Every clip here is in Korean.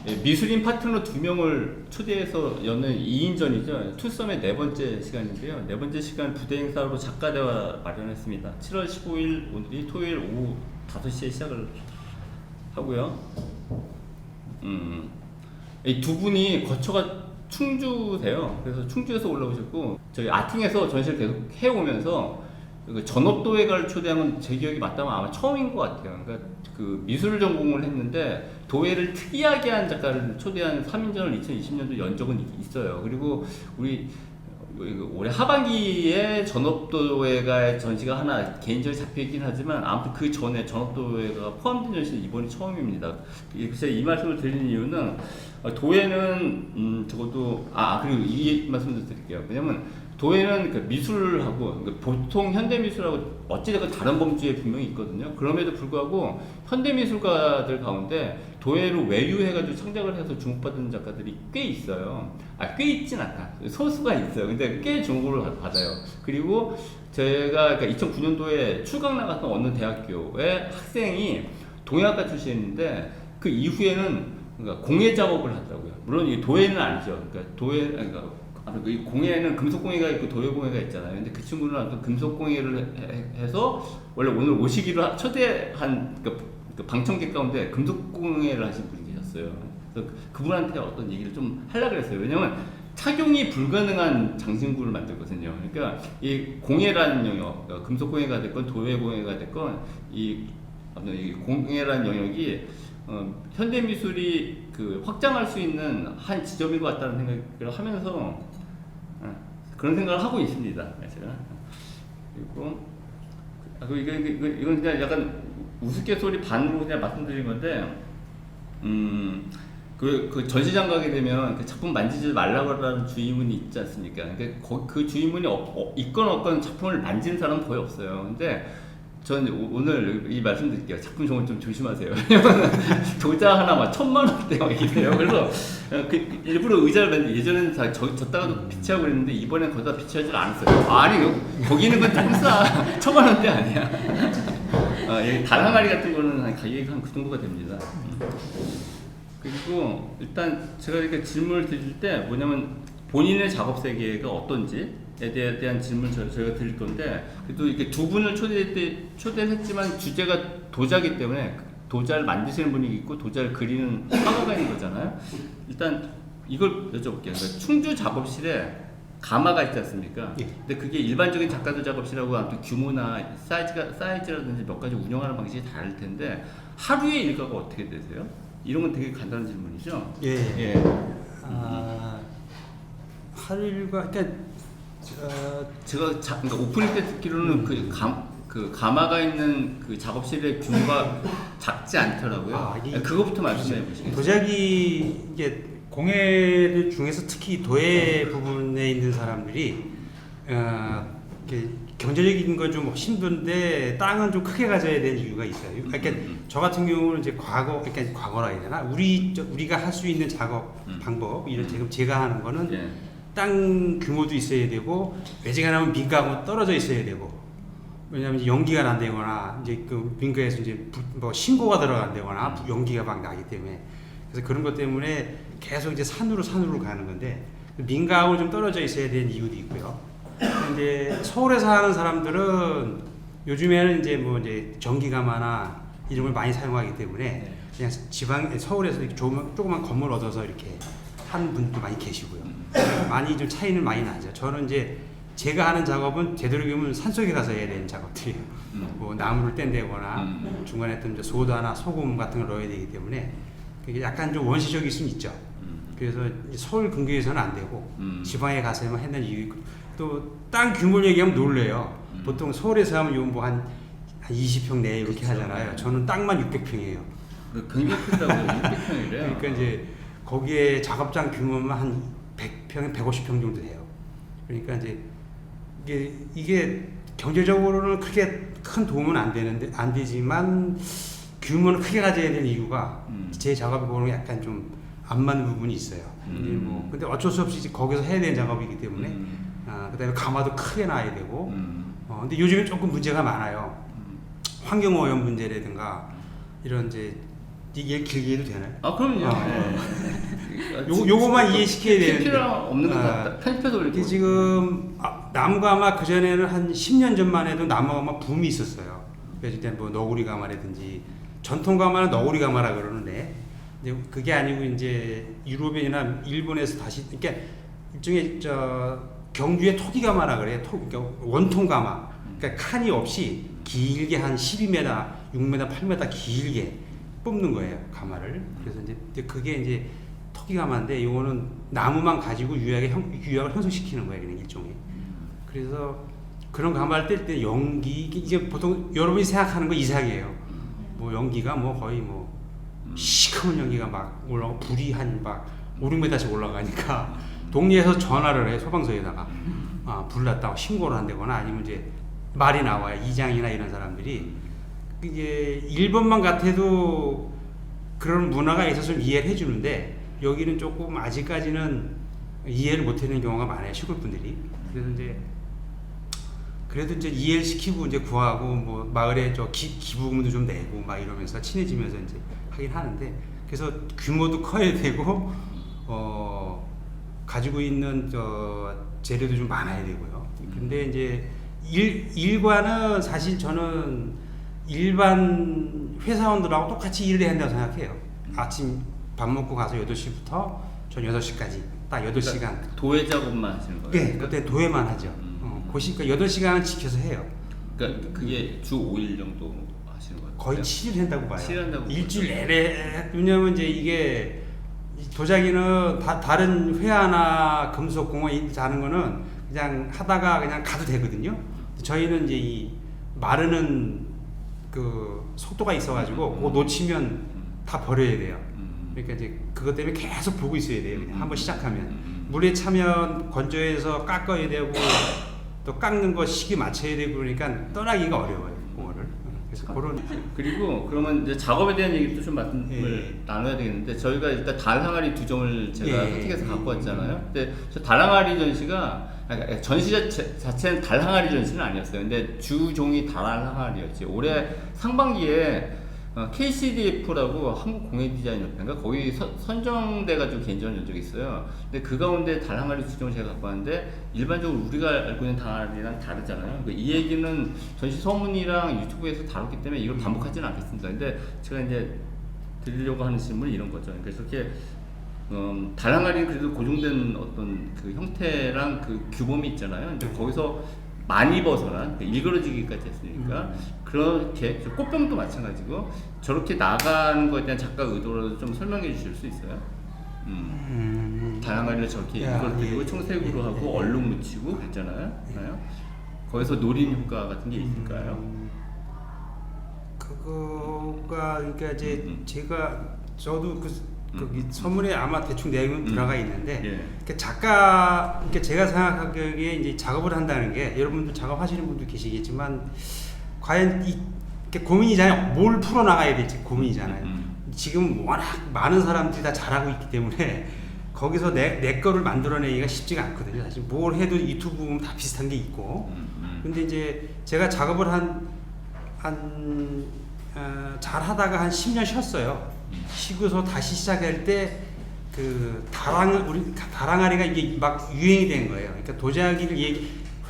미술인 파트너 2명을 초대해서 여는 2인전이죠. 투썸의 네 번째 시간인데요. 네 번째 시간 부대 행사로 작가대화 마련했습니다. 7월 15일 오늘이 토요일 오후 5시에 시작을 하고요. 이 두 분이 거처가 충주세요. 그래서 충주에서 올라오셨고 저희 아팅에서 전시를 계속 해오면서 그 전업도예가를 초대한 건 제 기억이 맞다면 아마 처음인 것 같아요. 그러니까 그 미술 전공을 했는데 도예를 특이하게 한 작가를 초대한 3인전을 2020년도 연 적은 있어요. 그리고 우리 올해 하반기에 전업도예가의 전시가 하나 개인적으로 잡혀있긴 하지만 아무튼 그 전에 전업도예가가 포함된 전시는 이번이 처음입니다. 제가 이 말씀을 드리는 이유는 도예는 적어도 그리고 이 말씀도 드릴게요. 왜냐면 도예는 그 미술하고 보통 현대미술하고 어찌됐건 다른 범주에 분명히 있거든요. 그럼에도 불구하고 현대미술가들 가운데 도예로 외유해가지고 창작을 해서 주목받는 작가들이 꽤 있어요. 꽤 있진 않다. 소수가 있어요. 근데 꽤 주목을 받아요. 그리고 제가 2009년도에 출강 나갔던 어느 대학교의 학생이 동양학과 출신인데 그 이후에는 공예 작업을 하더라고요. 물론 이 도예는 아니죠. 이 공예는 금속공예가 있고 도예공예가 있잖아요. 근데 그 친구는 금속공예를 해서 원래 오늘 오시기로 초대한 그 방청객 가운데 금속공예를 하신 분이 계셨어요. 그래서 그분한테 어떤 얘기를 좀 하려고 했어요. 왜냐면 착용이 불가능한 장신구를 만들거든요. 그러니까 이 공예라는 영역, 금속공예가 됐건 도예공예가 됐건 이 공예라는 영역이 현대미술이 확장할 수 있는 한 지점인 것 같다는 생각을 하면서 그런 생각을 하고 있습니다. 제가. 그리고 이건 그냥 약간 우스갯소리 반으로 그냥 말씀드린 건데, 그 전시장 가게 되면 그 작품 만지지 말라고 주의문이 있지 않습니까? 그러니까 그 주의문이 있건 없건 작품을 만지는 사람은 거의 없어요. 근데 전 오늘 이 말씀드릴게요. 작품 정원 좀 조심하세요. 왜냐면 도자 하나 막 1,000만 원대 막 이래요. 그래서 일부러 의자를 만들 예전에는 다 졌다가도 비치하고 그랬는데 이번엔 거기다 비치하지 않았어요. 아니 거기 있는 건 좀 싸. 1,000만 원대 아니야. 달 항아리 같은 거는 가격이 한 그 정도가 됩니다. 그리고 일단 제가 이렇게 질문을 드릴 때 뭐냐면 본인의 작업 세계가 어떤지 에 대한 질문을 저희가 드릴 건데, 그래도 이렇게 두 분을 초대했지만 주제가 도자기 때문에 도자를 만드시는 분이 있고 도자를 그리는 화가가 있는 거잖아요. 일단 이걸 여쭤볼게요. 그러니까 충주 작업실에 가마가 있지 않습니까? 예. 근데 그게 일반적인 작가들 작업실하고 아무튼 규모나 사이즈라든지 몇 가지 운영하는 방식이 다를 텐데 하루의 일과가 어떻게 되세요? 이런 건 되게 간단한 질문이죠. 예. 하루 일과 제가 그러니까 오프닝 때 듣기로는 그 가마가 있는 그 작업실의 규모가 작지 않더라고요. 그거부터 말씀해 보시겠어요? 도자기 이게 공예 중에서 특히 도예 부분에 있는 사람들이 경제적인 건 좀 힘든데 땅은 좀 크게 가져야 되는 이유가 있어요. 그러니까 저 같은 경우는 이제 과거라 해야 되나? 우리가 할 수 있는 작업 방법, 이런 지금 제가 하는 거는 땅 규모도 있어야 되고 외지가나면 민가하고 떨어져 있어야 되고, 왜냐하면 이제 연기가 난다거나 이제 그 민가에서 이제 뭐 신고가 들어간다거나 연기가 막 나기 때문에, 그래서 그런 것 때문에 계속 이제 산으로 가는 건데 민가하고 좀 떨어져 있어야 되는 이유도 있고요. 근데 서울에서 하는 사람들은 요즘에는 이제 이제 전기가마나 이런 걸 많이 사용하기 때문에 그냥 서울에서 이렇게 조그만 건물 얻어서 이렇게 하는 분도 많이 계시고요. 많이 좀 차이는 많이 나죠. 저는 이제 제가 하는 작업은 되도록이면 산속에 가서 해야 되는 작업들이에요. 뭐 나무를 뗀다거나 중간에 또 이제 소다나 소금 같은 걸 넣어야 되기 때문에 그게 약간 좀 원시적일 수는 있죠. 그래서 서울 근교에서는 안 되고 지방에 가서만 했는 이유 있고, 또 땅 규모를 얘기하면 놀래요. 보통 서울에서 하면 한 20평 내에 이렇게 그쵸, 하잖아요. 저는 땅만 600평이에요. 굉장히 크다고요. 600평이래요. 그러니까 이제 거기에 작업장 규모만 한 100평, 150평 정도 돼요. 그러니까 이제 이게 경제적으로는 크게 큰 도움은 안 되지만 규모는 크게 가져야 되는 이유가 제 작업이 보는 약간 좀 안 맞는 부분이 있어요. 근데 어쩔 수 없이 거기서 해야 되는 작업이기 때문에 그다음에 가마도 크게 놔야 되고, 근데 요즘에 조금 문제가 많아요. 환경오염 문제라든가 이런 이제 이게 길게 해도 되나요? 아 그럼요. 요거만 이해시켜야 되는데 필요 없는 것 같다. 편집해서 이게 올리고. 지금 나무가마 그 전에는 한 10년 전만 해도 나무가마 붐이 있었어요. 그래서 이제 뭐 너구리 가마라든지 전통 가마는 너구리 가마라 그러는데 이제 그게 아니고 이제 유럽이나 일본에서 다시 이렇게 일종의 경주의 토기 가마라 그래요. 그러니까 원통 가마. 그러니까 칸이 없이 길게 한 12m, 6m, 8m 길게 뽑는 거예요 가마를. 그래서 이제 그게 이제 토기 가마인데 이거는 나무만 가지고 유약을 형성시키는 거예요, 그냥 일종의. 그래서 그런 가마를 뗄 때 연기 이제 보통 여러분이 생각하는 거 이상이에요. 뭐 연기가 뭐 거의 뭐 시커먼 연기가 막 올라오고 불이 한 막 5, 6m씩 올라가니까 동네에서 전화를 해 소방서에다가 불 났다고 신고를 한다거나 아니면 이제 말이 나와요. 이장이나 이런 사람들이 이게 일본만 같아도 그런 문화가 있어서 이해를 해주는데 여기는 조금 아직까지는 이해를 못하는 경우가 많아요, 시골 분들이. 그래서 이제 그래도 이제 이해를 시키고 이제 구하고 뭐 마을에 기부금도 좀 내고 막 이러면서 친해지면서 이제 하긴 하는데 그래서 규모도 커야 되고 가지고 있는 재료도 좀 많아야 되고요. 근데 이제 일과는 사실 저는 일반 회사원들하고 똑같이 일을 해야 한다고 생각해요. 아침 밥 먹고 가서 8시부터 전 6시까지 딱 8시간. 그러니까 도예 작업만 하시는 거예요? 네, 그때 도예만 하죠. 그러니까 8시간은 지켜서 해요. 그러니까 그게 주 5일 정도 하시는 거예요? 거의 7일 한다고 봐요. 7일 한다고 일주일 내내. 왜냐면 이제 이게 도자기는 다른 회화나 금속 공원 하는 거는 그냥 하다가 그냥 가도 되거든요. 저희는 이제 이 마르는 그 속도가 있어가지고 그거 놓치면 다 버려야 돼요. 그러니까 이제 그것 때문에 계속 보고 있어야 돼요. 그냥 한번 시작하면 물에 차면 건조해서 깎아야 되고 또 깎는 거 시기 맞춰야 되고 그러니까 떠나기가 어려워요, 공원을. 그래서 그런. 그리고 그러면 이제 작업에 대한 얘기도 좀 말씀을 나눠야 되겠는데 저희가 일단 달 항아리 2점을 제가 선택해서 갖고 왔잖아요. 근데 저 달 항아리 전시가 전시 자체는 달 항아리 전시는 아니었어요. 근데 주종이 달 항아리였지. 올해 상반기에 KCDF라고 한국공예디자인협회인가 거기 선정돼가지고 개인전 연 적이 있어요. 근데 그 가운데 달 항아리 수정을 제가 갖고 왔는데 일반적으로 우리가 알고 있는 달 항아리랑 다르잖아요. 이 얘기는 전시 서문이랑 유튜브에서 다뤘기 때문에 이걸 반복하지는 않겠습니다. 근데 제가 이제 드리려고 하는 질문이 이런 거죠. 그러니까 저렇게 달 항아리는 그래도 고정된 어떤 그 형태랑 그 규범이 있잖아요. 근데 거기서 많이 벗어난 일그러지기까지 했으니까 그렇게 꽃병도 마찬가지고 저렇게 나가는 거에 대한 작가 의도를 좀 설명해 주실 수 있어요? 달 항아리를 저렇게 일그러뜨리고 청색으로 하고 얼룩 묻히고 그랬잖아요. 거기서 노린 효과 같은 게 있을까요? 그거가 그러니까 이제 저도 그 서문에 아마 대충 내용은 들어가 있는데 그러니까 작가 그러니까 제가 생각하기에 이제 작업을 한다는 게 여러분들 작업하시는 분도 계시겠지만 과연 이렇게 고민이잖아요. 뭘 풀어 나가야 될지 고민이잖아요. 지금 워낙 많은 사람들이 다 잘하고 있기 때문에 거기서 내 거를 만들어내기가 쉽지가 않거든요. 사실 뭘 해도 유튜브 보면 다 비슷한 게 있고. 근데 이제 제가 작업을 잘 하다가 한 10년 쉬었어요. 쉬고서 다시 시작할 때 그 다랑아리가 이게 막 유행이 된 거예요. 그러니까 도자기를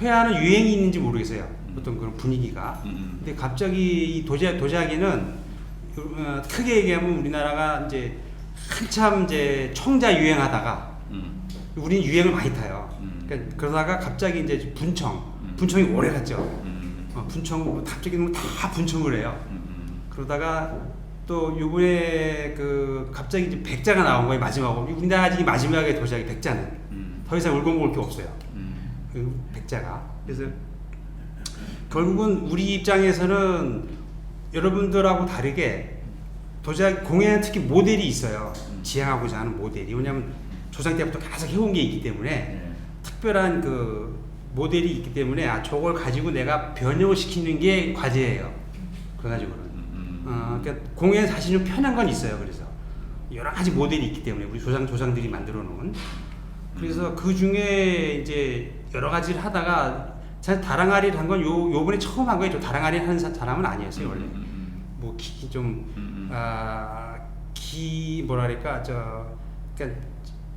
회화는 유행이 있는지 모르겠어요. 어떤 그런 분위기가. 근데 갑자기 이 도자기는 크게 얘기하면 우리나라가 이제 한참 이제 청자 유행하다가 우리는 유행을 많이 타요. 그러니까 그러다가 갑자기 이제 분청이 오래 갔죠. 분청 갑자기 다 분청을 해요. 그러다가 또 요번에 갑자기 이제 백자가 나온 거예요. 마지막으로 우리나라 아직 마지막에 도자기 백자는 더 이상 울고 먹을 게 없어요. 그 백자가. 그래서 결국은 우리 입장에서는 여러분들하고 다르게 도자기 공예는 특히 모델이 있어요. 지향하고자 하는 모델이. 왜냐하면 조상 때부터 계속 해온 게 있기 때문에 특별한 그 모델이 있기 때문에 저걸 가지고 내가 변형을 시키는 게 과제예요. 그래가지고는. 그러니까 공예는 사실 좀 편한 건 있어요. 그래서 여러 가지 모델이 있기 때문에 우리 조상들이 만들어 놓은. 그래서 그 중에 이제 여러 가지를 하다가 사실 다랑아리를 한 건 요번에 처음 한 거예요. 저 다랑아리 하는 사람은 아니었어요 원래. 뭐 좀 뭐랄까 그러니까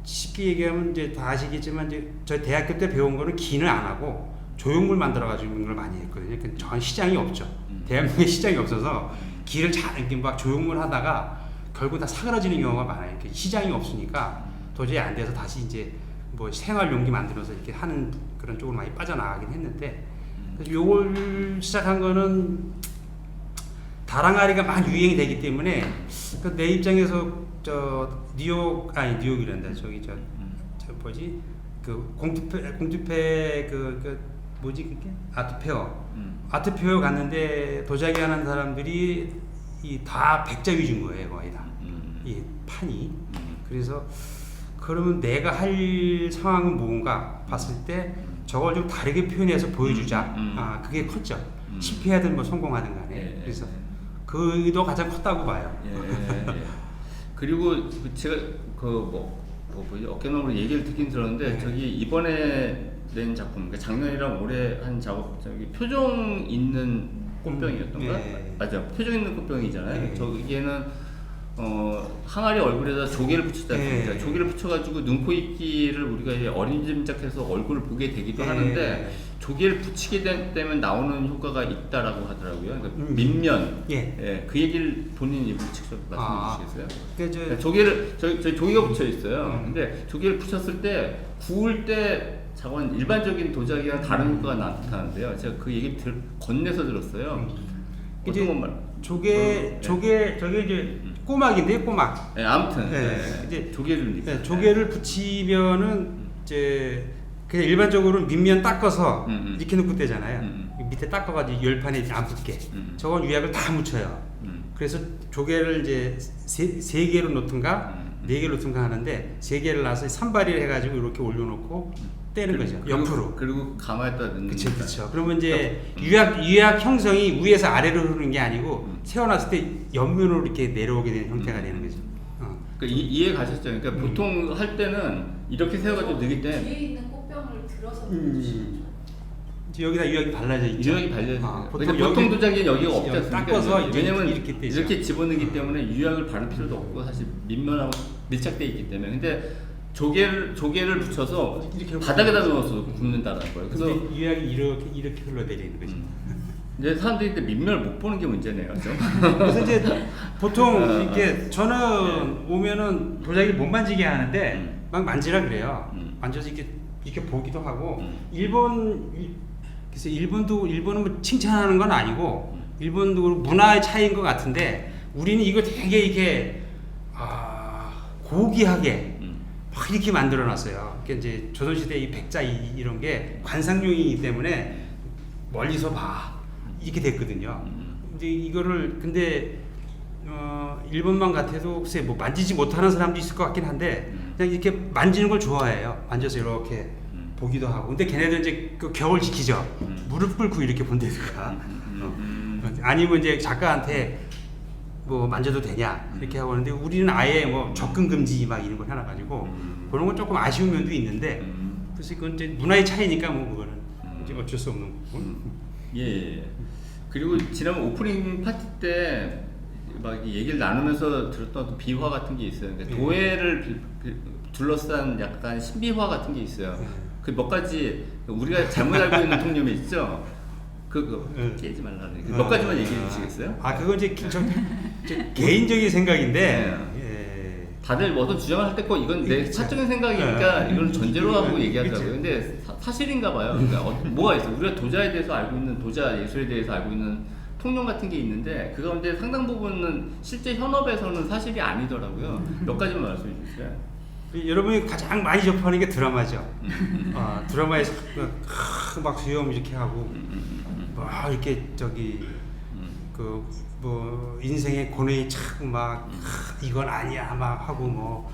쉽게 얘기하면 이제 다 아시겠지만 이제 저 대학교 때 배운 거는 기는 안 하고 조형물 만들어 가지고 있는 걸 많이 했거든요. 그러니까 전 시장이 없죠. 대한민국에 시장이 없어서 기를 잘 이렇게 막 조형물 하다가 결국 다 사그라지는 경우가 많아요. 이렇게 시장이 없으니까 도저히 안 돼서 다시 이제 뭐 생활 용기 만들어서 이렇게 하는 그런 쪽으로 많이 빠져나가긴 했는데, 그래서 요걸 시작한 거는 다랑아리가 막 유행이 되기 때문에 내 입장에서 뉴욕이란다. 저기 저 뭐지 그 공투페 그 뭐지 그게 아트페어 갔는데 도자기 하는 사람들이 다 백자 위주인 거예요, 거의 다. 이 판이. 그래서 그러면 내가 할 상황은 뭔가 봤을 때 저걸 좀 다르게 표현해서 보여주자. 그게 컸죠. 실패하든 뭐 성공하든 간에. 그래서 그 의도가 가장 컸다고 봐요. 그리고 제가 뭐지 어깨너머로 얘기를 듣긴 들었는데 저기 이번에 낸 작품, 그러니까 작년이랑 올해 한 작업 저기 표정 있는 꽃병이었던가? 맞아, 표정 있는 꽃병이잖아요. 저기에는 항아리 얼굴에다 조개를 붙였잖아요. 조개를 붙여가지고 눈, 코, 입기를 우리가 이제 어림짐작해서 얼굴을 보게 되기도 하는데 조개를 붙이게 되면 나오는 효과가 있다라고 하더라고요. 그러니까 밑면. 그 얘기를 본인 입으로 직접 말씀해 주시겠어요? 그러니까 조개를 저희 조개가 붙여 있어요. 근데 조개를 붙였을 때 구울 때 자원 일반적인 도자기랑 다른 효과가 나타나는데요. 제가 그 얘기 건네서 들었어요. 어떤 건 말? 저게 이제 꼬막인데 꼬막. 아무튼 이제 조개를 조개를 붙이면은 이제 그냥 일반적으로 밑면 닦아서 이렇게 놓고 떼잖아요. 밑에 닦아가지고 열판에 안 붙게. 저건 유약을 다 묻혀요. 그래서 조개를 이제 세 개로 놓든가 네 개로 놓든가 하는데 세 개를 놔서 산발이를 해가지고 이렇게 올려놓고 떼는 거죠. 옆으로. 그리고 가마에다 넣는. 그렇죠. 그러면 이제 유약 형성이 위에서 아래로 흐르는 게 아니고 세워놨을 때 옆면으로 이렇게 내려오게 되는 형태가 되는 거죠. 그러니까 이해 가셨죠? 그러니까 보통 할 때는 이렇게 세워가지고 넣기 때문에 뒤에 있는 꽃병을 들어서 여기다 유약이 발라져 있죠. 유약이 발라져. 보통 도자기는 여기가 없지 않습니까? 닦아서 왜냐면 이렇게 집어넣기 때문에 유약을 바를 필요도 없고 사실 밑면하고 밀착되어 있기 때문에. 근데 조개를 붙여서 이렇게 바닥에다 넣어서 굽는다는 거예요. 그래서 유약이 이렇게 흘러내리는 거죠. 이제 사람들이 밑면을 못 보는 게 문제네요. 그래서 이제 보통 이렇게 저는 오면은 도자기 못 만지게 하는데 막 만지라 그래요. 만져서 이렇게 보기도 하고 그래서 일본은 뭐 칭찬하는 건 아니고 일본도 문화의 차이인 것 같은데 우리는 이거 되게 이렇게 고귀하게 막 이렇게 만들어놨어요. 그러니까 이제 조선시대 이 백자 이런 게 관상용이기 때문에 멀리서 봐 이렇게 됐거든요. 근데 이거를 일본만 같아도 글쎄 뭐 만지지 못하는 사람도 있을 것 같긴 한데 그냥 이렇게 만지는 걸 좋아해요. 만져서 이렇게 보기도 하고. 근데 걔네들 이제 그 격을 지키죠. 무릎 꿇고 이렇게 본다든가. 아니면 이제 작가한테 뭐 만져도 되냐 이렇게 하고 하는데 우리는 아예 뭐 접근 금지 막 이런 걸 해놔가지고 그런 건 조금 아쉬운 면도 있는데 그래서 그건 이제 문화의 차이니까 뭐 그거는 이제 어쩔 수 없는 거고. 그리고 지난번 오프닝 파티 때 막 얘기를 나누면서 들었던 비화 같은 게 있어요. 그러니까 도예를 둘러싼 약간 신비화 같은 게 있어요. 그 몇 가지 우리가 잘못 알고 있는 통념이 있죠. 그거 깨지 말라는 몇 가지만 얘기해 주시겠어요? 그건 이제 개인적인 생각인데 다들 어떤 주장을 할 때 꼭 이건 내 사적인 생각이니까 이걸 전제로 하고 얘기하더라고요. 근데 사실인가 봐요. 그러니까 뭐가 있어? 우리가 도자에 대해서 알고 있는 도자 예술에 대해서 알고 있는 통념 같은 게 있는데 그 가운데 상당 부분은 실제 현업에서는 사실이 아니더라고요. 몇 가지만 말씀해 주세요. 여러분이 가장 많이 접하는 게 드라마죠. 드라마에서 막 수염 이렇게 하고 막 이렇게 뭐 인생의 고뇌에 차고 막 이건 아니야 막 하고 뭐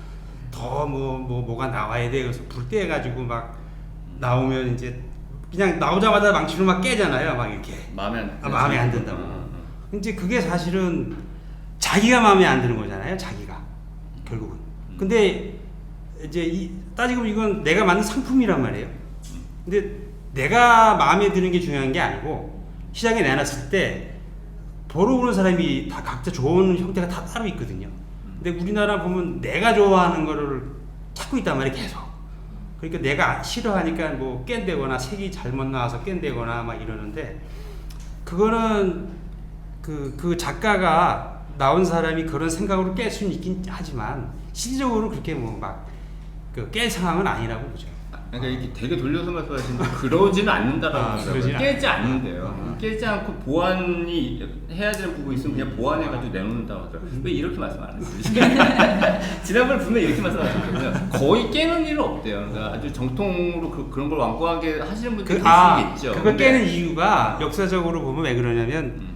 더 뭐가 나와야 돼 그래서 불 떼 가지고 막 나오면 이제 그냥 나오자마자 망치로 막 깨잖아요. 막 이렇게 마음에 안 든다고. 근데 그게 사실은 자기가 마음에 안 드는 거잖아요. 자기가 결국은. 근데 이제 따지고 보면 이건 내가 만든 상품이란 말이에요. 근데 내가 마음에 드는 게 중요한 게 아니고 시장에 내놨을 때 보러 오는 사람이 다 각자 좋은 형태가 다 따로 있거든요. 근데 우리나라 보면 내가 좋아하는 거를 찾고 있단 말이에요, 계속. 그러니까 내가 싫어하니까 뭐 깬대거나 색이 잘못 나와서 깬대거나 막 이러는데 그거는 그 작가가 나온 사람이 그런 생각으로 깰 수는 있긴 하지만 실질적으로 그렇게 뭐 막 깰 상황은 아니라고 보죠. 그러니까 이렇게 되게 돌려서 말씀하시는데 그러지는 않는다라고 그러지는 깨지 않는데요. 깨지 않고 보완이 해야 되는 부분이 있으면 그냥 보완해가지고 내놓는다고 하더라고요. 왜 이렇게 말씀 안 했어요? 지난번에 분명히 이렇게 말씀하셨거든요. 거의 깨는 일은 없대요. 그러니까 아주 정통으로 그런 걸 완고하게 하시는 분들이 계시겠죠. 그걸 깨는 이유가 역사적으로 보면 왜 그러냐면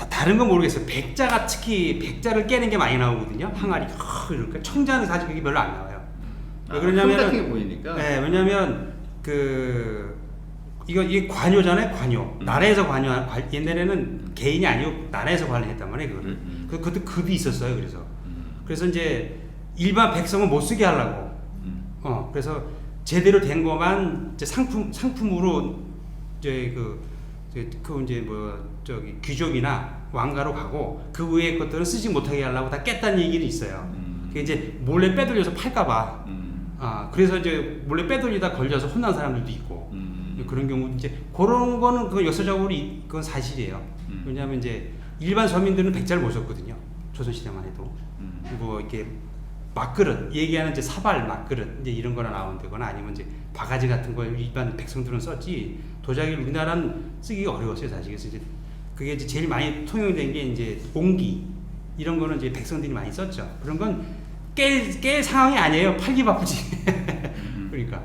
다른 건 모르겠어요. 백자가 특히 백자를 깨는 게 많이 나오거든요. 항아리 이러니까 청자는 사실 그게 별로 안 나와요. 왜 그러냐면 같은 게 보이니까. 네, 왜냐면 이게 관여잖아요. 관여. 나라에서 옛날에는 개인이 아니고 나라에서 관리했단 말이에요. 그거를. 그것도 급이 있었어요. 그래서 이제 일반 백성은 못 쓰게 하려고. 그래서 제대로 된 것만 이제 상품으로 이제 이제 뭐 귀족이나 왕가로 가고 그 외의 것들은 쓰지 못하게 하려고 다 깼다는 얘기는 있어요. 그게 이제 몰래 빼돌려서 팔까봐. 그래서 이제 몰래 빼돌리다 걸려서 혼난 사람들도 있고 그런 경우 이제 그런 거는 그건 역사적으로 그건 사실이에요. 왜냐하면 이제 일반 서민들은 백자를 못 썼거든요. 조선시대만 해도 뭐 이렇게 막그릇 얘기하는 이제 사발 막그릇 이제 이런 거나 나온다거나 아니면 이제 바가지 같은 걸 일반 백성들은 썼지 도자기를 우리나라는 쓰기가 어려웠어요 사실. 그래서 이제 그게 이제 제일 많이 통용된 게 이제 옹기 이런 거는 이제 백성들이 많이 썼죠. 그런 건 깰 상황이 아니에요. 팔기 바쁘지. 그러니까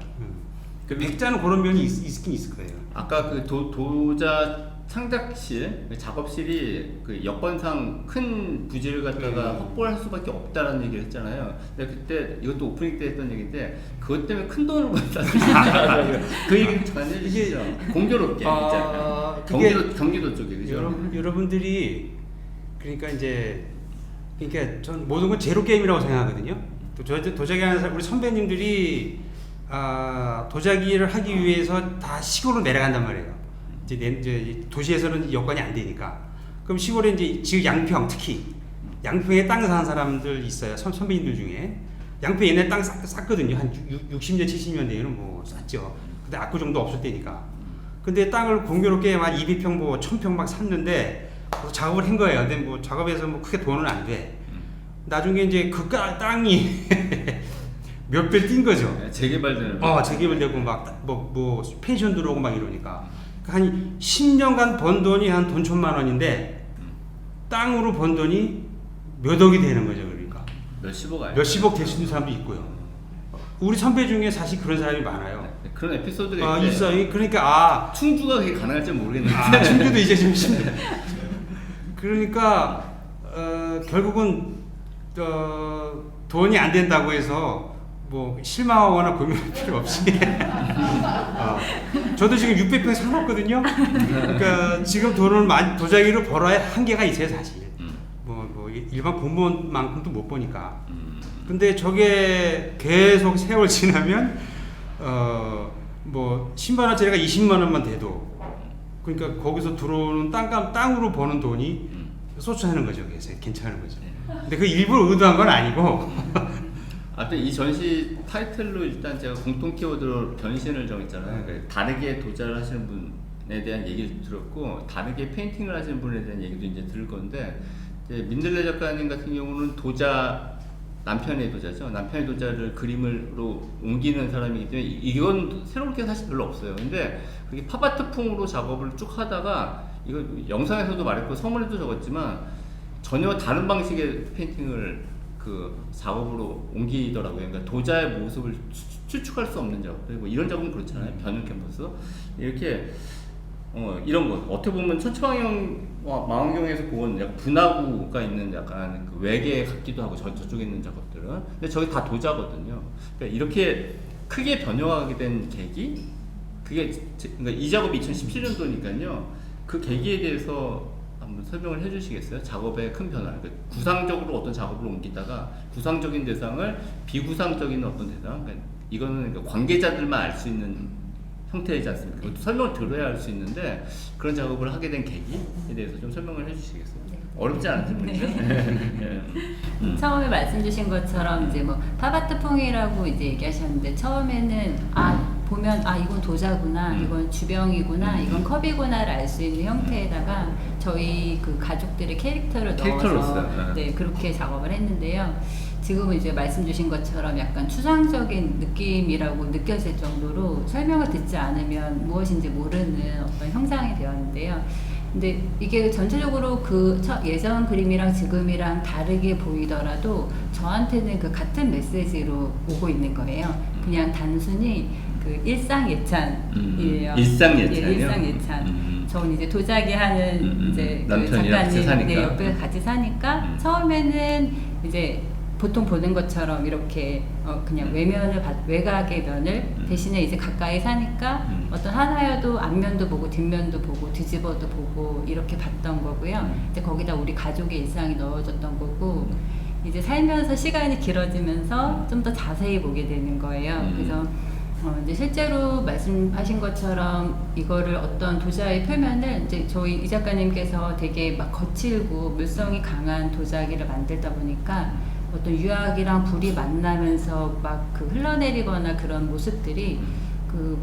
백자는 그런 면이 있긴 있을 거예요. 아까 그 도자 창작실, 작업실이 그 여건상 큰 부지를 갖다가 확보할 수밖에 없다라는 얘기를 했잖아요. 근데 그때 이것도 오프닝 때 했던 얘기인데 그것 때문에 큰 돈을 벌었다는 그 얘기를 잠깐 해주시죠. 공교롭게 경기도 쪽에 그죠? 여러분들이 그러니까 전 모든 건 제로 게임이라고 생각하거든요. 도자기 하는 사람, 우리 선배님들이 도자기를 하기 위해서 다 시골로 내려간단 말이에요. 이제 도시에서는 여건이 안 되니까. 그럼 시골에 이제 지금 양평 특히 양평에 땅 사는 사람들 있어요. 선배님들 중에 양평 옛날 땅 쌌거든요. 한 60년 70년대에는 뭐 쌌죠. 근데 압구정도 없을 때니까. 근데 땅을 공교롭게 막 200평 뭐 1000평 막 샀는데 작업을 한 거예요. 근데 뭐 작업해서 뭐 크게 돈은 안 돼. 나중에 이제 그 땅이 몇 배 뛴 거죠. 재개발되는. 재개발되고 막 뭐 펜션 들어오고 막 이러니까 한 10년간 번 돈이 한 돈 1000만 원인데 땅으로 번 돈이 몇 억이 되는 거죠. 그러니까 몇십억 될 수 있는 사람도 있고요. 우리 선배 중에 사실 그런 사람이 많아요. 그런 에피소드가 있어요. 그러니까 충주가 그게 가능할지 모르겠는데. 충주도 이제 좀 힘들어. 그러니까 결국은 돈이 안 된다고 해서 뭐 실망하거나 고민할 필요 없이 저도 지금 600평 사놨거든요. 그러니까 지금 돈을 도자기로 벌어야 한계가 있어요 사실. 뭐 일반 공무원만큼도 못 버니까. 근데 저게 계속 세월 지나면 뭐 10만 원짜리가 20만 원만 돼도 그러니까 거기서 들어오는 땅으로 버는 돈이 쏟아지는 거죠. 그래서 괜찮은 거죠. 근데 그 일부러 의도한 건 아니고. 하여튼 이 전시 타이틀로 일단 제가 공통 키워드로 변신을 정했잖아요. 그러니까 다르게 도자를 하시는 분에 대한 얘기를 들었고 다르게 페인팅을 하시는 분에 대한 얘기도 이제 들을 건데 이제 민들레 작가님 같은 경우는 남편의 도자죠. 남편의 도자를 그림으로 옮기는 사람이기 때문에 이건 새로울 게 사실 별로 없어요. 근데 그게 팝아트풍으로 작업을 쭉 하다가 이거 영상에서도 말했고 서문에도 적었지만 전혀 다른 방식의 페인팅을 작업으로 옮기더라고요. 그러니까 도자의 모습을 추측할 수 없는 작업. 그리고 이런 작업은 그렇잖아요. 변형 캔버스 이렇게 이런 거 어떻게 보면 천체망원경과 망원경에서 본 약간 분화구가 있는 약간 그 외계 같기도 하고 저쪽에 있는 작업들은 근데 저게 다 도자거든요. 그러니까 이렇게 크게 변형하게 된 계기 그러니까 이 작업이 2017년도니까요. 그 계기에 대해서 한번 설명을 해주시겠어요? 작업의 큰 변화. 그러니까 구상적으로 어떤 작업을 옮기다가 구상적인 대상을 비구상적인 어떤 대상. 그러니까 이거는 그러니까 관계자들만 알 수 있는 형태이지 않습니까? 설명을 들어야 할 수 있는데 그런 작업을 하게 된 계기에 대해서 좀 설명을 해주시겠어요? 네. 어렵지 않은 질문이죠. 처음에 말씀 주신 것처럼 이제 뭐 파바트풍이라고 이제 얘기하셨는데 처음에는 보면 이건 도자구나, 이건 주병이구나, 이건 컵이구나를 알 수 있는 형태에다가 저희 그 가족들의 캐릭터를 넣어서 네 그렇게 작업을 했는데요. 지금은 이제 말씀 주신 것처럼 약간 추상적인 느낌이라고 느껴질 정도로 설명을 듣지 않으면 무엇인지 모르는 어떤 형상이 되었는데요. 근데 이게 전체적으로 그 예전 그림이랑 지금이랑 다르게 보이더라도 저한테는 그 같은 메시지로 오고 있는 거예요. 그냥 단순히 그 일상예찬이에요. 일상예찬이요? 예, 일상예찬. 저는 이제 도자기 하는 이제 그 남편이랑 같이 사니까. 네, 옆에 같이 사니까 처음에는 이제 보통 보는 것처럼 이렇게 그냥 외곽의 면을 대신에 이제 가까이 사니까 어떤 하나여도 앞면도 보고 뒷면도 보고 뒤집어도 보고 이렇게 봤던 거고요. 이제 거기다 우리 가족의 일상이 넣어졌던 거고 이제 살면서 시간이 길어지면서 좀 더 자세히 보게 되는 거예요. 그래서 이제 실제로 말씀하신 것처럼 이거를 어떤 도자기 표면을 이제 저희 이 작가님께서 되게 막 거칠고 물성이 강한 도자기를 만들다 보니까 어떤 유학이랑 불이 만나면서 막 그 흘러내리거나 그런 모습들이 그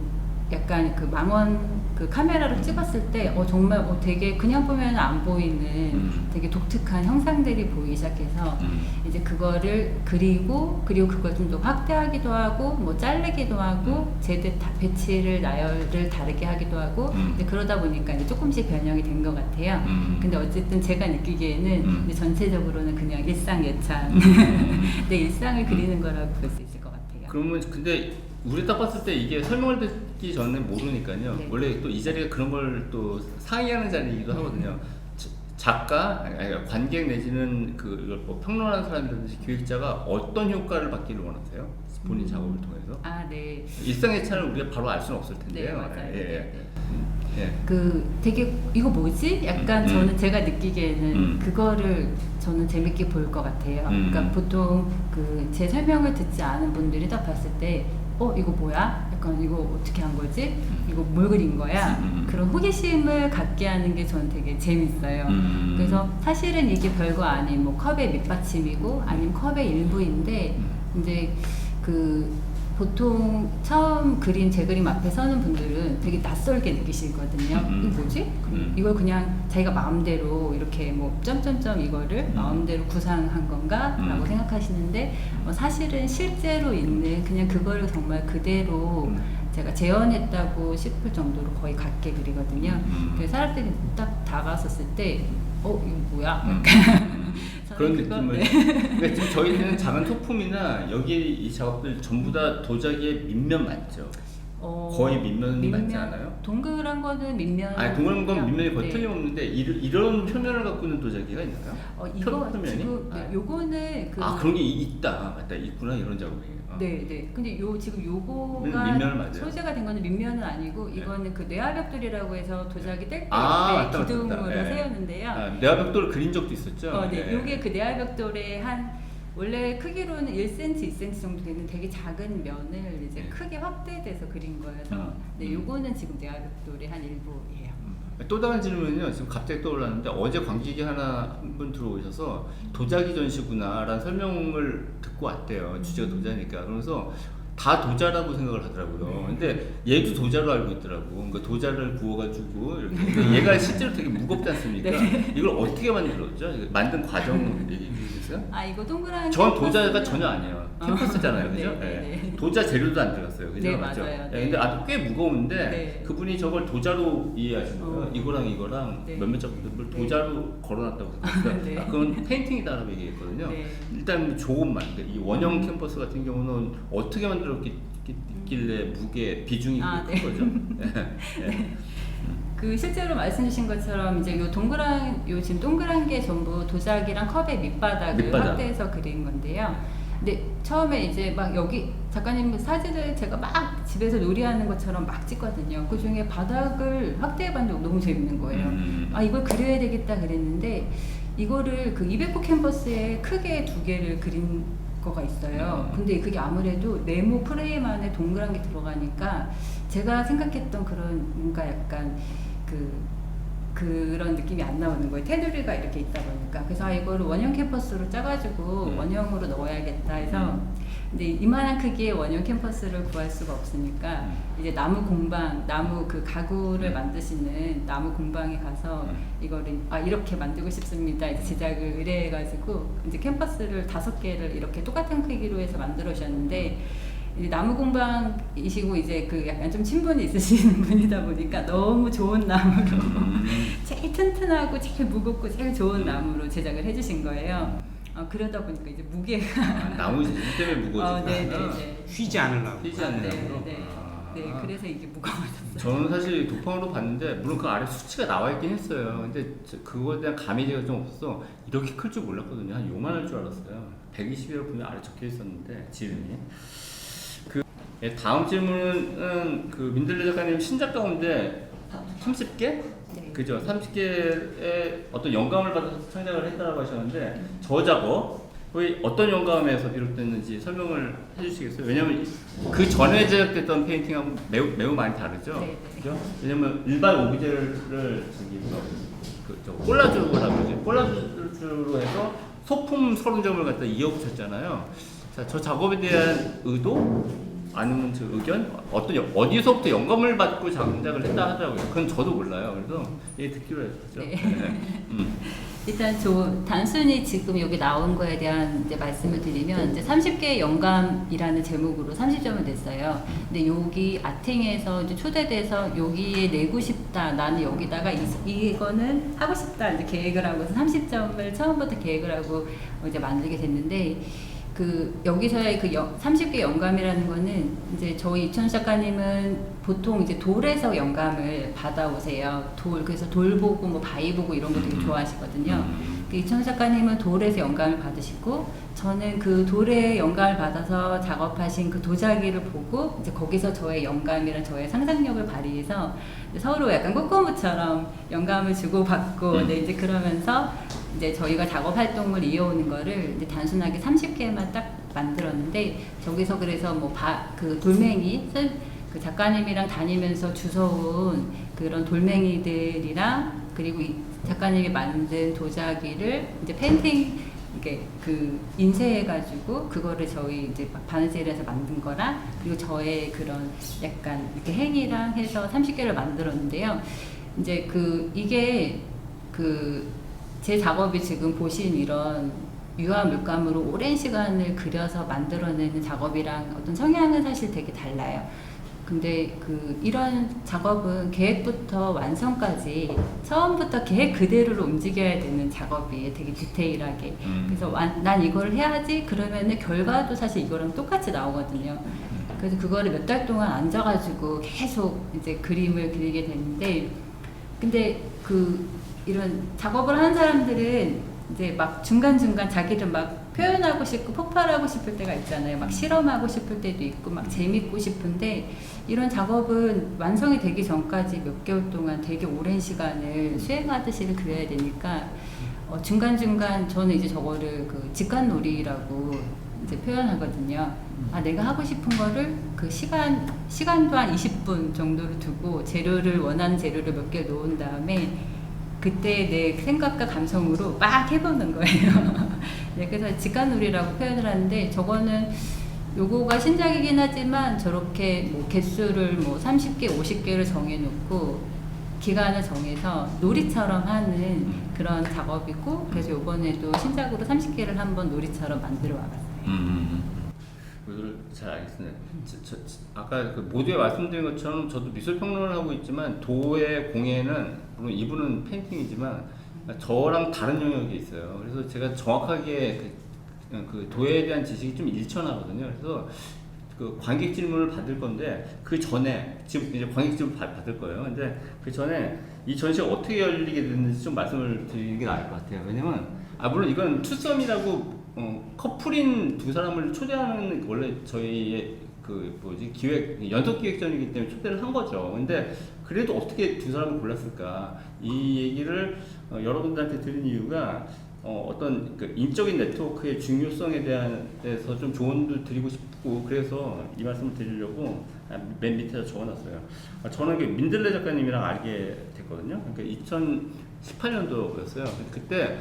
약간 그 망원 그 카메라로 찍었을 때 정말 되게 그냥 보면 안 보이는 되게 독특한 형상들이 보이기 시작해서 이제 그거를 그리고 그걸 좀 더 확대하기도 하고 뭐 자르기도 하고 배치를 나열을 다르게 하기도 하고 이제 그러다 보니까 이제 조금씩 변형이 된 것 같아요. 근데 어쨌든 제가 느끼기에는 이제 전체적으로는 그냥 일상예찬 내 일상을 그리는 거라고 볼 수 있을 것 같아요. 그러면 근데 우리 딱 봤을 때 이게 설명을 듣기 전에 모르니까요. 네. 원래 또 이 자리가 그런 걸 또 상의하는 자리이기도 하거든요. 작가, 관객 내지는 이걸 뭐 평론하는 사람이라든지 기획자가 어떤 효과를 받기를 원하세요? 본인 작업을 통해서? 네. 일상예찬을 우리가 바로 알 수는 없을 텐데요. 네, 맞아요. 예. 네. 되게 이거 뭐지? 약간 저는 제가 느끼기에는 그거를 저는 재밌게 볼 것 같아요. 그러니까 보통 제 설명을 듣지 않은 분들이 딱 봤을 때 이거 뭐야? 약간 이거 어떻게 한 거지? 이거 뭘 그린 거야? 그런 호기심을 갖게 하는 게 저는 되게 재밌어요. 그래서 사실은 이게 별거 아닌 뭐 컵의 밑받침이고 아니면 컵의 일부인데 이제 보통 처음 제 그림 앞에 서는 분들은 되게 낯설게 느끼시거든요. 이거 뭐지? 이걸 그냥 자기가 마음대로 이렇게 뭐 점점점 이거를 마음대로 구상한 건가? 라고 생각하시는데 사실은 실제로 있는 그냥 그거를 정말 그대로 제가 재현했다고 싶을 정도로 거의 같게 그리거든요. 그래서 사람들이 딱 다가섰을 때 이거 뭐야? 그런 느낌을. 그러니까 지금 저희는 작은 소품이나 여기 이 작업들 전부 다 도자기의 밑면 맞죠? 거의 밑면이 맞지 않아요? 동그란 거는 밑면. 동그란 건 밑면이 거의 네. 틀림없는데 이런 표면을 갖고 있는 도자기가 있나요? 이거 표면이? 지금 요거는 그런 게 있다. 맞다. 있구나. 이런 작업이에요. 네. 근데 지금 요거가 밑면을 맞아요. 소재가 된 거는 밑면은 아니고 이거는 그 뇌화벽돌이라고 해서 도자기 뗄 때 맞다, 기둥으로 맞다. 세웠는데요. 뇌화벽돌을 그린 적도 있었죠. 네. 요게 그 뇌화벽돌의 원래 크기로는 1cm, 2cm 정도 되는 되게 작은 면을 이제 크게 확대돼서 그린 거여서 요거는 지금 뇌화벽돌의 한 일부예요. 또 다른 질문은요. 지금 갑자기 떠올랐는데 어제 관객이 한 분 들어오셔서 도자기 전시구나라는 설명을 듣고 왔대요. 주제가 도자니까. 그러면서 다 도자라고 생각을 하더라고요. 근데 얘도 도자로 알고 있더라고. 그러니까 도자를 구워가지고 이렇게. 근데 얘가 실제로 되게 무겁지 않습니까? 이걸 어떻게 만들었죠? 만든 과정 얘기해 주세요. 이거 동그란. 전 도자가 전혀 아니에요. 캠퍼스잖아요, 그죠? 네. 도자 재료도 안 들어갔어요, 그죠? 네, 맞죠? 맞아요. 네. 근데 꽤 무거운데 네. 그분이 저걸 도자로 이해하신 거예요. 이거랑 네. 몇몇 작품들을 도자로 걸어놨다고 생각했어요. 네. 그건 페인팅이다라고 얘기했거든요. 네. 일단 조금만. 이 원형 캠퍼스 같은 경우는 어떻게 만들었길래 비중이 큰 거죠? 네. 실제로 말씀 주신 것처럼 이제 지금 동그란 게 전부 도자기랑 컵의 밑바닥을 확대해서 그린 건데요. 근데 처음에 이제 막 여기 작가님 사진을 제가 막 집에서 놀이하는 것처럼 막 찍거든요. 그 중에 바닥을 확대해봤는데 너무 재밌는 거예요. 이걸 그려야 되겠다 그랬는데 이거를 그 200호 캔버스에 크게 2개를 그린 거가 있어요. 근데 그게 아무래도 네모 프레임 안에 동그란 게 들어가니까 제가 생각했던 그런 뭔가 약간 그런 느낌이 안 나오는 거예요. 테두리가 이렇게 있다 보니까. 그래서 이거를 원형 캠퍼스로 짜가지고 원형으로 넣어야겠다 해서 근데 이만한 크기의 원형 캠퍼스를 구할 수가 없으니까 이제 나무 공방, 나무 그 가구를 만드시는 나무 공방에 가서 이거를 이렇게 만들고 싶습니다. 이제 제작을 의뢰해가지고 이제 캠퍼스를 5개를 이렇게 똑같은 크기로 해서 만들어 주셨는데 이제 나무 공방이시고 이제 그 약간 좀 친분이 있으신 분이다 보니까 너무 좋은 나무로 제일 튼튼하고 제일 무겁고 제일 좋은 나무로 제작을 해주신 거예요. 그러다 보니까 이제 무게가 나무 때문에 무거워지구나. 네네네. 휘지 않으려고. 휘지 않으려고. 네, 그래서 이게 무거워졌어요. 저는 사실 도평으로 봤는데 물론 그 아래 수치가 나와 있긴 했어요. 근데 그거에 대한 감이 제가 좀 없어서 이렇게 클 줄 몰랐거든요. 한 요만할 줄 알았어요. 120이라고 분명 아래 적혀 있었는데 지름이. 다음 질문은 그 민들레 작가님 신작 가운데 30개? 네. 그죠? 30개의 어떤 영감을 받아서 창작을 했다고 하셨는데 저 작업이 어떤 영감에서 비롯됐는지 설명을 해주시겠어요? 왜냐면 그 전에 제작됐던 페인팅하고 매우 많이 다르죠? 네. 그죠? 왜냐면 일반 오브제를 콜라주라고 그러죠. 콜라주로 해서 소품 30점을 갖다 이어붙였잖아요. 자, 저 작업에 대한 의도? 아니면 저 의견? 어디서부터 영감을 받고 장작을 했다 하더라고요. 그건 저도 몰라요. 그래서 얘 듣기로 했죠. 네. 일단 단순히 지금 여기 나온 거에 대한 이제 말씀을 드리면 이제 30개의 영감이라는 제목으로 30점을 냈어요. 근데 여기 아팅에서 이제 초대돼서 여기에 내고 싶다. 나는 여기다가 이거는 하고 싶다. 이제 계획을 하고서 30점을 처음부터 계획을 하고 이제 만들게 됐는데 여기서의 30개 영감이라는 거는 이제 저희 이천 작가님은 보통 이제 돌에서 영감을 받아오세요. 그래서 돌 보고 뭐 바위 보고 이런 거 되게 좋아하시거든요. 이천 작가님은 돌에서 영감을 받으시고 저는 그 돌에 영감을 받아서 작업하신 그 도자기를 보고 이제 거기서 저의 영감이랑 저의 상상력을 발휘해서 서로 약간 꼬꼬무처럼 영감을 주고받고 근데 이제 그러면서 이제 저희가 작업 활동을 이어오는 거를 이제 단순하게 30개만 딱 만들었는데 저기서 그래서 그 돌멩이 그 작가님이랑 다니면서 주워온 그런 돌멩이들이랑 그리고 작가님이 만든 도자기를 이제 페인팅 인쇄해가지고 그거를 저희 이제 바느질해서 만든 거랑 그리고 저의 그런 약간 이렇게 행위랑 해서 30개를 만들었는데요. 이제 이게 제 작업이 지금 보신 이런 유화 물감으로 오랜 시간을 그려서 만들어내는 작업이랑 어떤 성향은 사실 되게 달라요. 근데 이런 작업은 계획부터 완성까지 처음부터 계획 그대로로 움직여야 되는 작업이에요. 되게 디테일하게. 그래서 난 이걸 해야지 그러면은 결과도 사실 이거랑 똑같이 나오거든요. 그래서 그거를 몇 달 동안 앉아가지고 계속 이제 그림을 그리게 되는데 근데 이런 작업을 하는 사람들은 이제 막 중간중간 자기를 막 표현하고 싶고 폭발하고 싶을 때가 있잖아요. 막 실험하고 싶을 때도 있고 막 재밌고 싶은데 이런 작업은 완성이 되기 전까지 몇 개월 동안 되게 오랜 시간을 수행하듯이 그려야 되니까 중간중간 저는 이제 저거를 직관놀이라고 이제 표현하거든요. 내가 하고 싶은 거를 시간도 한 20분 정도를 두고 원하는 재료를 몇 개 놓은 다음에 그때 내 생각과 감성으로 막 해보는 거예요. 네, 그래서 직관놀이라고 표현을 하는데 저거는 요거가 신작이긴 하지만 저렇게 개수를 30개, 50개를 정해놓고 기간을 정해서 놀이처럼 하는 그런 작업이고 그래서 요번에도 신작으로 30개를 한번 놀이처럼 만들어 와봤어요. 그걸 잘 알겠습니다. 아까 모두에 말씀드린 것처럼 저도 미술 평론을 하고 있지만 도의 공예는 물론 이분은 페인팅이지만 저랑 다른 영역이 있어요. 그래서 제가 정확하게 도에 대한 지식이 좀 일천하거든요. 그래서 관객 질문을 받을 건데 그 전에 지금 이제 관객 질문 받을 거예요. 근데 그 전에 이 전시가 어떻게 열리게 됐는지 좀 말씀을 드리는 게 나을 것 같아요. 왜냐면 물론 이건 투썸이라고 커플인 두 사람을 초대하는 원래 저희의 기획 연속 기획전이기 때문에 초대를 한 거죠. 근데 그래도 어떻게 두 사람을 골랐을까 이 얘기를 여러분들한테 드린 이유가 어떤 그 인적인 네트워크의 중요성에 대해서 좀 조언도 드리고 싶고 그래서 이 말씀을 드리려고 맨 밑에다 적어놨어요. 저는 그 민들레 작가님이랑 알게 됐거든요. 그러니까 2018년도였어요. 그때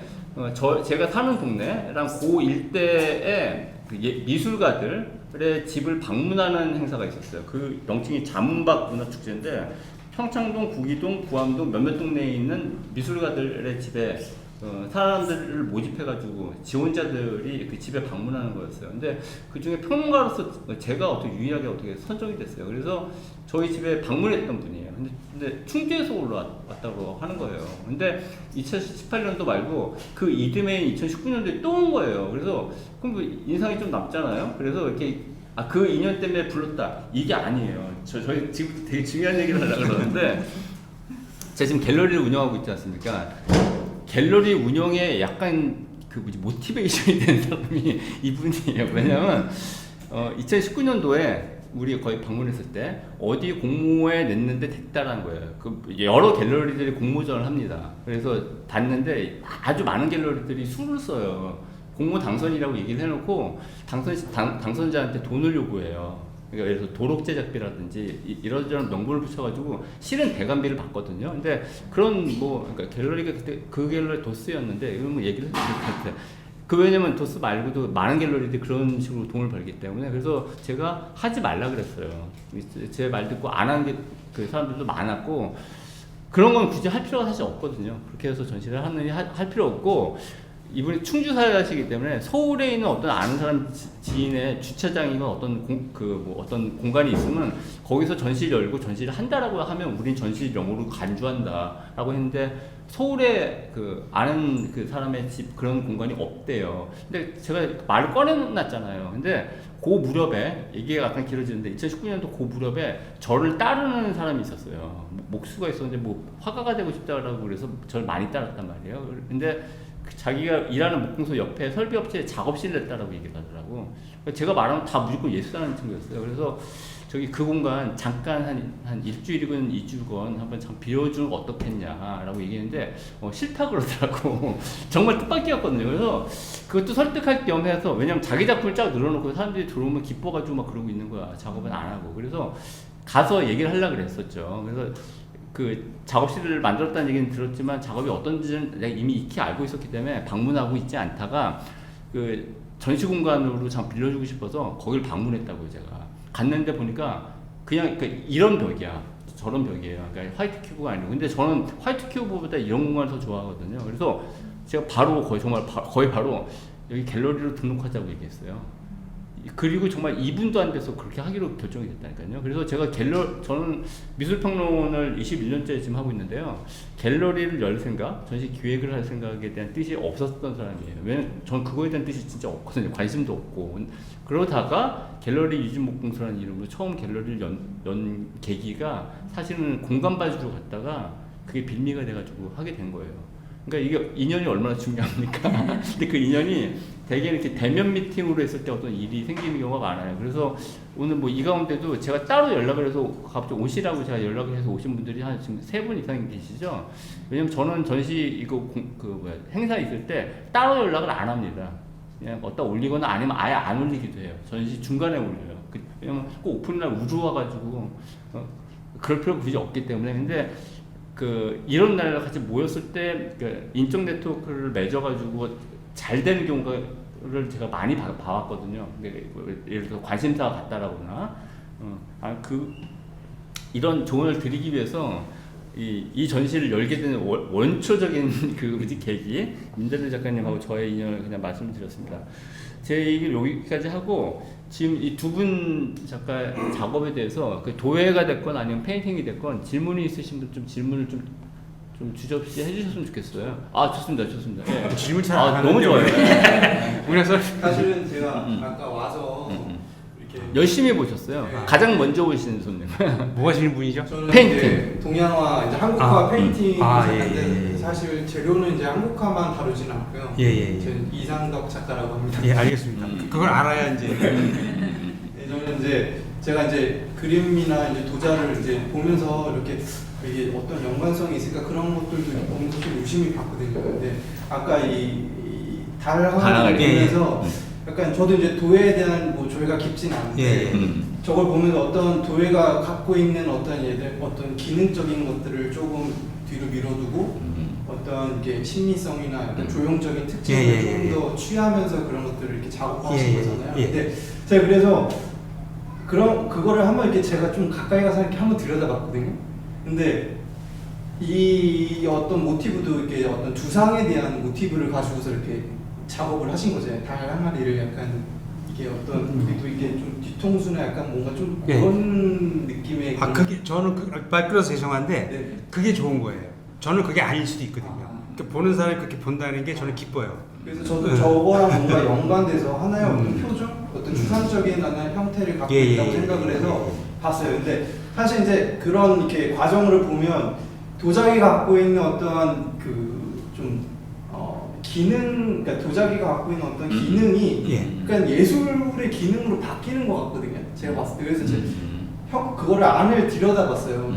제가 사는 동네랑 그 일대에 그 미술가들의 집을 방문하는 행사가 있었어요. 그 명칭이 자문박 문화축제인데 평창동, 구기동, 구암동 몇몇 동네에 있는 미술가들의 집에 사람들을 모집해가지고 지원자들이 그 집에 방문하는 거였어요. 근데 그 중에 평론가로서 제가 어떻게 유일하게 어떻게 선정이 됐어요. 그래서 저희 집에 방문했던 분이에요. 근데 충주에서 올라왔다고 하는 거예요. 근데 2018년도 말고 그 이듬해인 2019년도에 또 온 거예요. 그래서 그럼 인상이 좀 남잖아요. 그래서 이렇게 그 인연 때문에 불렀다. 이게 아니에요. 저희 지금 되게 중요한 얘기를 하려고 그러는데 제가 지금 갤러리를 운영하고 있지 않습니까? 갤러리 운영에 약간 그 모티베이션이 된 사람이 이분이에요. 왜냐면 2019년도에 우리 거의 방문했을 때 어디 공모에 냈는데 됐다라는 거예요. 그 여러 갤러리들이 공모전을 합니다. 그래서 봤는데 아주 많은 갤러리들이 수를 써요. 공모 당선이라고 얘기를 해놓고 당선자한테 돈을 요구해요. 그러니까 예를 들어서 도록 제작비라든지 이런저런 명분을 붙여가지고 실은 대관비를 받거든요. 근데 그런 그러니까 갤러리가 그때 그 갤러리 도스였는데 이런 얘기를 해도 될 것 같아요. 왜냐면 도스 말고도 많은 갤러리들이 그런 식으로 돈을 벌기 때문에 그래서 제가 하지 말라 그랬어요. 제 말 듣고 안 한 게 그 사람들도 많았고 그런 건 굳이 할 필요가 사실 없거든요. 그렇게 해서 전시를 할 필요 없고 이분이 충주 사시기 때문에 서울에 있는 어떤 아는 사람 지인의 주차장이나 어떤 어떤 공간이 있으면 거기서 전시를 열고 전시를 한다라고 하면 우린 전시용으로 간주한다라고 했는데 서울에 아는 그 사람의 집 그런 공간이 없대요. 근데 제가 말을 꺼내놨잖아요. 근데 그 무렵에 얘기가 약간 길어지는데 2019년도 그 무렵에 저를 따르는 사람이 있었어요. 목수가 있었는데 화가가 되고 싶다라고 그래서 저를 많이 따랐단 말이에요. 근데 자기가 일하는 목공소 옆에 설비업체에 작업실을 냈다라고 얘기를 하더라고. 제가 말하면 다 무조건 예술하는 친구였어요. 그래서 저기 그 공간 잠깐 한 일주일이건 2주건 한번 참 빌려주는 거 어떻겠냐라고 얘기했는데 싫다 그러더라고. 정말 뜻밖이었거든요. 그래서 그것도 설득할 겸 해서 왜냐면 자기 작품을 쫙 늘어놓고 사람들이 들어오면 기뻐가지고 막 그러고 있는 거야. 작업은 안 하고. 그래서 가서 얘기를 하려고 그랬었죠. 그래서 그 작업실을 만들었다는 얘기는 들었지만 작업이 어떤지는 내가 이미 익히 알고 있었기 때문에 방문하고 있지 않다가 그 전시 공간으로 참 빌려주고 싶어서 거길 방문했다고요. 제가 갔는데 보니까 그냥 이런 벽이야, 저런 벽이에요. 그러니까 화이트 큐브가 아니고 근데 저는 화이트 큐브보다 이런 공간을 더 좋아하거든요. 그래서 제가 바로 거의 바로 여기 갤러리로 등록하자고 얘기했어요. 그리고 정말 2분도 안 돼서 그렇게 하기로 결정이 됐다니까요. 그래서 제가 저는 미술평론을 21년째 지금 하고 있는데요. 갤러리를 열 생각, 전시 기획을 할 생각에 대한 뜻이 없었던 사람이에요. 왜냐면 전 그거에 대한 뜻이 진짜 없거든요. 관심도 없고. 그러다가 갤러리 유진목공소라는 이름으로 처음 갤러리를 연 계기가 사실은 공간 봐주러 갔다가 그게 빌미가 돼가지고 하게 된 거예요. 그러니까 이게 인연이 얼마나 중요합니까? 근데 그 인연이 대개 이렇게 대면 미팅으로 했을 때 어떤 일이 생기는 경우가 많아요. 그래서 오늘 이 가운데도 제가 따로 연락을 해서 갑자기 오시라고 제가 연락을 해서 오신 분들이 한 지금 3분 이상 계시죠? 왜냐면 저는 전시 행사 있을 때 따로 연락을 안 합니다. 그냥 어디다 올리거나 아니면 아예 안 올리기도 해요. 전시 중간에 올려요. 왜냐면 꼭 오픈날 우주 와가지고 그럴 필요가 굳이 없기 때문에. 근데 이런 날 같이 모였을 때 인적 네트워크를 맺어가지고 잘 되는 경우를 제가 많이 봐왔거든요. 예를 들어 관심사가 같다라거나 이런 조언을 드리기 위해서 이 전시를 열게 되는 원초적인 계기 민들레 작가님하고 저의 인연을 그냥 말씀드렸습니다. 제 얘기를 여기까지 하고 지금 이 두 분 작가 작업에 대해서 도예가 됐건 아니면 페인팅이 됐건 질문이 있으신 분 좀 질문을 좀 주접시 해주셨으면 좋겠어요. 좋습니다. 네. 질문 잘 안 하는데 너무 좋아요. 그래서 사실은 제가 아까 와서 이렇게 열심히 보셨어요. 네. 가장 먼저 오시는 손님. 뭐가 질문이죠? 저는 페인팅. 이제 동양화, 이제 한국화 페인팅 작가인데 예. 사실 재료는 이제 한국화만 다루진 않고요. 예. 저는 이상덕 작가라고 합니다. 예, 알겠습니다. 그걸 알아야 이제 네, 저는 이제 제가 이제 그림이나 이제 도자를 이제 보면서 이렇게 이게 어떤 연관성이 있을까 그런 것들도 보면서 좀 유심히 봤거든요. 근데 아까 이 달 하나가 하나를 예, 보면서 약간 저도 이제 도예에 대한 뭐 조예가 깊진 않은데 예, 예. 저걸 보면서 어떤 도예가 갖고 있는 어떤 얘들 어떤 기능적인 것들을 조금 뒤로 밀어두고 어떤 게 심미성이나 약간 조형적인 특징을 예, 예, 조금 예. 더 취하면서 그런 것들을 이렇게 작업하신 예, 예, 거잖아요. 예. 근데 제가 그래서 그런 그거를 한번 이렇게 제가 좀 가까이 가서 이렇게 한번 들여다봤거든요. 근데 이 어떤 모티브도 이렇게 어떤 두상에 대한 모티브를 가지고서 이렇게 작업을 하신 거죠. 달 항아리를 약간 이게 어떤 우리도 이게 좀 뒤통수나 약간 뭔가 좀 예. 그런 느낌의 아, 그게 저는 말 끌어서 죄송한데 네. 그게 좋은 거예요. 저는 그게 아닐 수도 있거든요. 그러니까 보는 사람이 그렇게 본다는 게 저는 기뻐요. 그래서 저도 네. 저거랑 뭔가 연관돼서 하나의 어떤 표정, 어떤 추상적인 하나의 형태를 갖고 예, 예, 있다고 예, 생각을 예, 해서 예. 봤어요. 근데 사실 이제 그런 이렇게 과정을 보면 도자기가 갖고 있는 어떤 그 좀 기능, 그러니까 도자기가 갖고 있는 어떤 기능이 예. 그러니까 예술의 기능으로 바뀌는 것 같거든요. 제가 봤을 때 그래서 그거를 안을 들여다봤어요.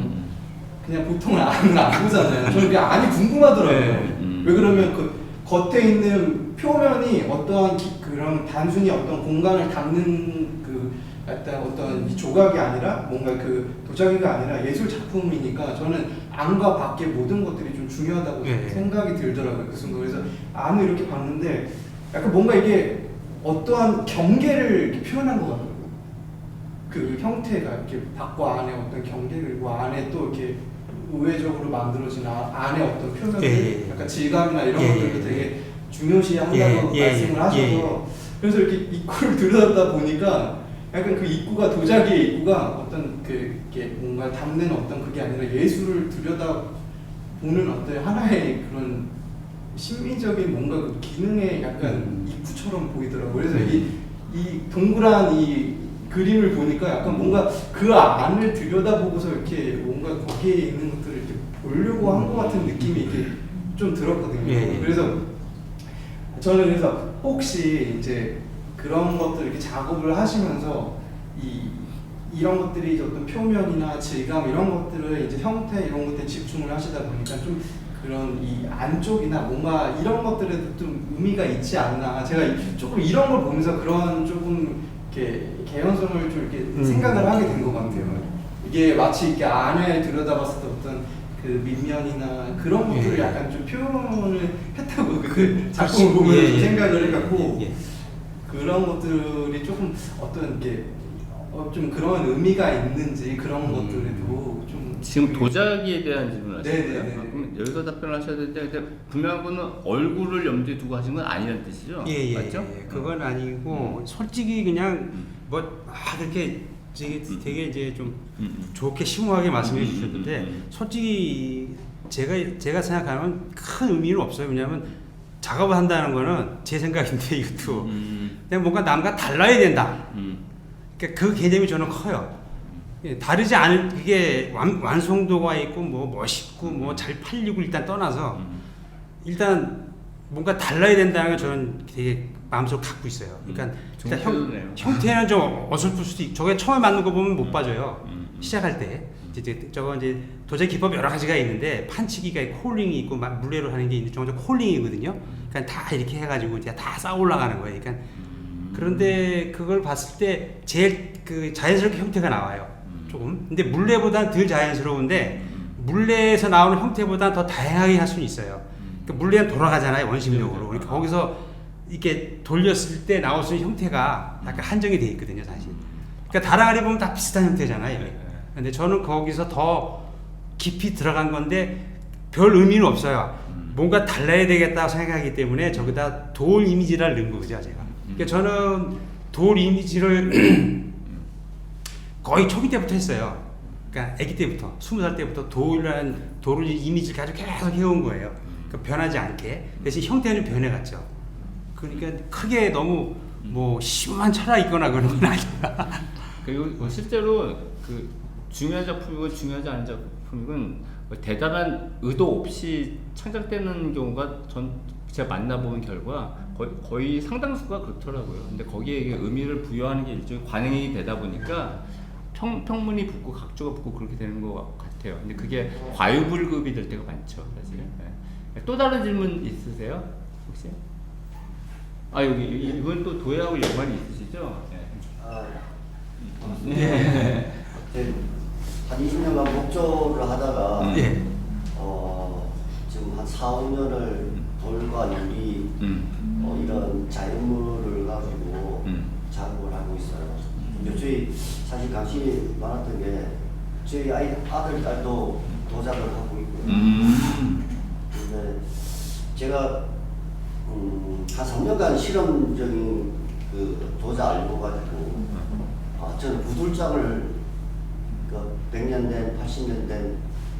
그냥 보통은 안을 안 보잖아요. 저는 그냥 안이 궁금하더라고요. 네. 왜 그러면 그 겉에 있는 표면이 어떠한 그런 단순히 어떤 공간을 담는 그 어떤 이 조각이 아니라 뭔가 그 도자기가 아니라 예술 작품이니까 저는 안과 밖의 모든 것들이 좀 중요하다고 네. 생각이 들더라고요. 그 순간 그래서 안을 이렇게 봤는데 약간 뭔가 이게 어떠한 경계를 이렇게 표현한 것 같더라고요. 그 형태가 이렇게 밖과 안의 어떤 경계를 그리고 안에 또 이렇게 우회적으로 만들어진 안의 어떤 표현들 예. 약간 질감이나 이런 예. 것들도 되게 중요시한다고 예. 말씀을 예. 하셔서 예. 그래서 이렇게 입구를 들여다보다 보니까 약간 그 입구가 도자기의 입구가 어떤 이렇게 뭔가 담는 어떤 그게 아니라 예술을 들여다보는 어떤 하나의 그런 심미적인 뭔가 그 기능의 약간 입구처럼 보이더라고요. 그래서 이 동그란 이 그림을 보니까 약간 뭔가 그 안을 들여다보고서 이렇게 뭔가 거기에 있는 것들을 이렇게 보려고 한 것 같은 느낌이 이렇게 좀 들었거든요. 예. 그래서 저는 그래서 혹시 이제 그런 것들 이렇게 작업을 하시면서 이런 것들이 어떤 표면이나 질감 이런 것들을 이제 형태 이런 것들에 집중을 하시다 보니까 좀 그런 이 안쪽이나 뭔가 이런 것들에도 좀 의미가 있지 않나. 제가 조금 이런 걸 보면서 그런 조금 이렇게 개연성을 좀 이렇게 생각을 하게 된 것 같아요. 이게 마치 이렇게 안에 들여다봤을 때 어떤 그 밑면이나 그런 것들을 예. 약간 좀 표현을 했다고 그 작품을 보면서 예, 예. 생각을 해갖고 예, 예. 그런 것들이 조금 어떤 게 좀 그런 의미가 있는지 그런 것들에도 좀 지금 도자기에 대한 질문을 하신 거예요? 네네네. 그럼 여기서 답변을 하셔야 되는데 근데 분명한 거는 얼굴을 염두에 두고 하신 건 아니라는 뜻이죠? 예, 맞죠? 그건 아니고 솔직히 그냥 그렇게 되게 이제 좀 좋게 심오하게 말씀해 주셨는데 솔직히 제가 생각하면 큰 의미는 없어요. 왜냐하면 작업을 한다는 거는 제 생각인데 이것도 그냥 뭔가 남과 달라야 된다. 그러니까 그 개념이 저는 커요. 예, 다르지 않은 그게 완성도가 있고 뭐 멋있고 뭐 잘 팔리고 일단 떠나서 일단 뭔가 달라야 된다는 걸 저는 되게 마음속으로 갖고 있어요. 그러니까 일단 형태는 좀 어설플 수도 있고 저게 처음에 만든 거 보면 못 빠져요. 시작할 때 저거 이제 도자기 기법 여러 가지가 있는데 판치기가 있고 콜링이 있고 물레로 하는 게 있는데 저건 콜링이거든요. 그러니까 다 이렇게 해가지고 이제 다 쌓아 올라가는 거예요. 그러니까 그런데 그걸 봤을 때 제일 그 자연스럽게 형태가 나와요. 조금. 근데 물레보다는 덜 자연스러운데 물레에서 나오는 형태보다 더 다양하게 할 수는 있어요. 그러니까 물레는 돌아가잖아요, 원심력으로. 그러니까 거기서 이렇게 돌렸을 때 나올 수 있는 형태가 약간 한정이 돼 있거든요, 사실. 그러니까 다랑아리 보면 다 비슷한 형태잖아요. 근데 저는 거기서 더 깊이 들어간 건데 별 의미는 없어요. 뭔가 달라야 되겠다고 생각하기 때문에 저기다 돌 이미지를 넣은 거죠, 제가. 그러니까 저는 돌 이미지를 거의 초기 때부터 했어요. 그러니까 아기 때부터 20살 때부터 돌을 이미지를 가지고 계속 해온 거예요. 그러니까 변하지 않게. 대신 형태는 좀 변해갔죠. 그러니까 크게 너무 뭐 심한 철학 있거나 그런 건 아니야. 그리고 실제로 그 중요한 작품이건 중요하지 않은 작품이건 대단한 의도 없이 창작되는 경우가 제가 만나본 결과 거의 상당수가 그렇더라고요. 근데 거기에 의미를 부여하는 게 일종의 관행이 되다 보니까 평문이 붙고 각조가 붙고 그렇게 되는 것 같아요. 근데 그게 과유불급이 될 때가 많죠, 사실. 네. 또 다른 질문 있으세요, 혹시? 아 여기 이건 또 도예하고 연관이 있으시죠? 아, 네. 한 20년간 목조를 하다가 예. 지금 한 4, 5년을 돌과 유리 이런 자연물을 가지고 작업을 하고 있어요. 근데 저희 사실 관심이 많았던 게 저희 아들, 딸도 도작을 하고 있고요. 근데 제가 한 3년간 실험적인 그 도자 알고 가지고 저는 구들장을 100년 된, 80년 된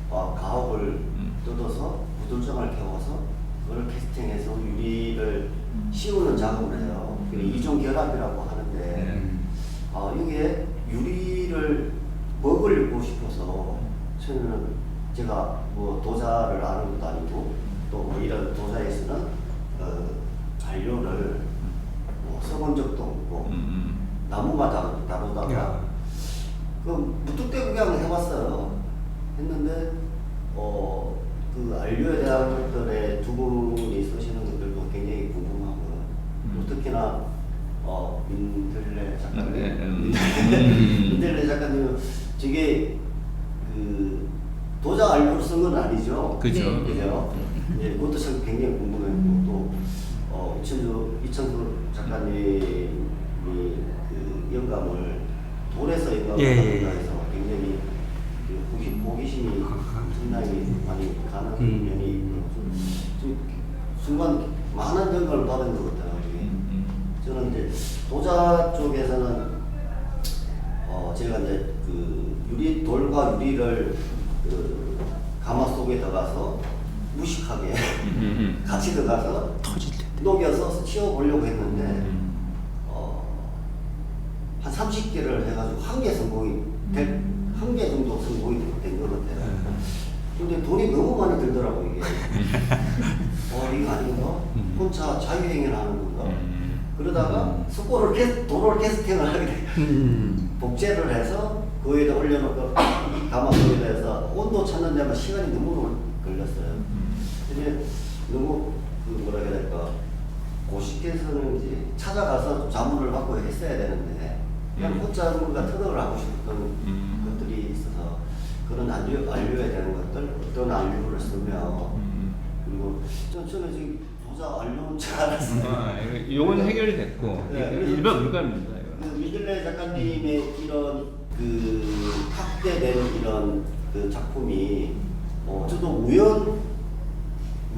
가옥을 뜯어서 구들장을 캐워서 그걸 캐스팅해서 유리를 씌우는 작업을 해요. 이중 결합이라고 하는데 이게 유리를 먹으려고 싶어서 저는 제가 뭐 도자를 아는 것도 아니고 또 뭐 이런 도자에서는 잔료를 뭐 써본 적도 없고 나무만 다루다가 그 무뚝대 구경을 해봤어요. 했는데 그 안료에 대한 것들에 두 분이 쓰시는 것들도 굉장히 궁금하고 또 특히나 민들레 작가님, 민들레 작가님은 저게 그 도자 안료로 쓴 건 아니죠. 그죠. 그죠. 예, 그것도 참 굉장히 궁금했고 또 이천수 작가님이 그 영감을 돌에서 영감을 받는다 해서 굉장히 그 호기심이 상당히 많이 가는 면이 있고 좀 순간 많은 영감을 받은 것 같아요. 저는 이제 도자 쪽에서는 제가 이제 그 돌과 유리를 그 가마 속에 들어가서 무식하게 같이 들어가서 녹여서 치워보려고 했는데 한 30개를 해가지고 한 개 성공이 한 개 정도 성공이 된 것 같아요. 근데 돈이 너무 많이 들더라고 이게. 이거 아닌가? 혼자 자유행위를 하는 건가? 그러다가 도로를 캐스팅을 하게 돼. 복제를 해서 그 위에다 올려놓고 가마 속에다 해서 온도 찾는 데만 시간이 너무 걸렸어요. 근데 너무 그 뭐라 해야 될까? 고식해서는 이제 찾아가서 자문을 받고 했어야 되는데 그냥 혼자 뭔가 터득을 하고 싶었던 것들이 있어서 그런 안료에 대한 것들 어떤 안료를 쓰며 그리고 저는 지금 도자 안료인 줄 알았어요. 요건 해결이 됐고 일반 물감입니다. 민들레 작가님의 이런 그 탁대된 이런 그 작품이 저도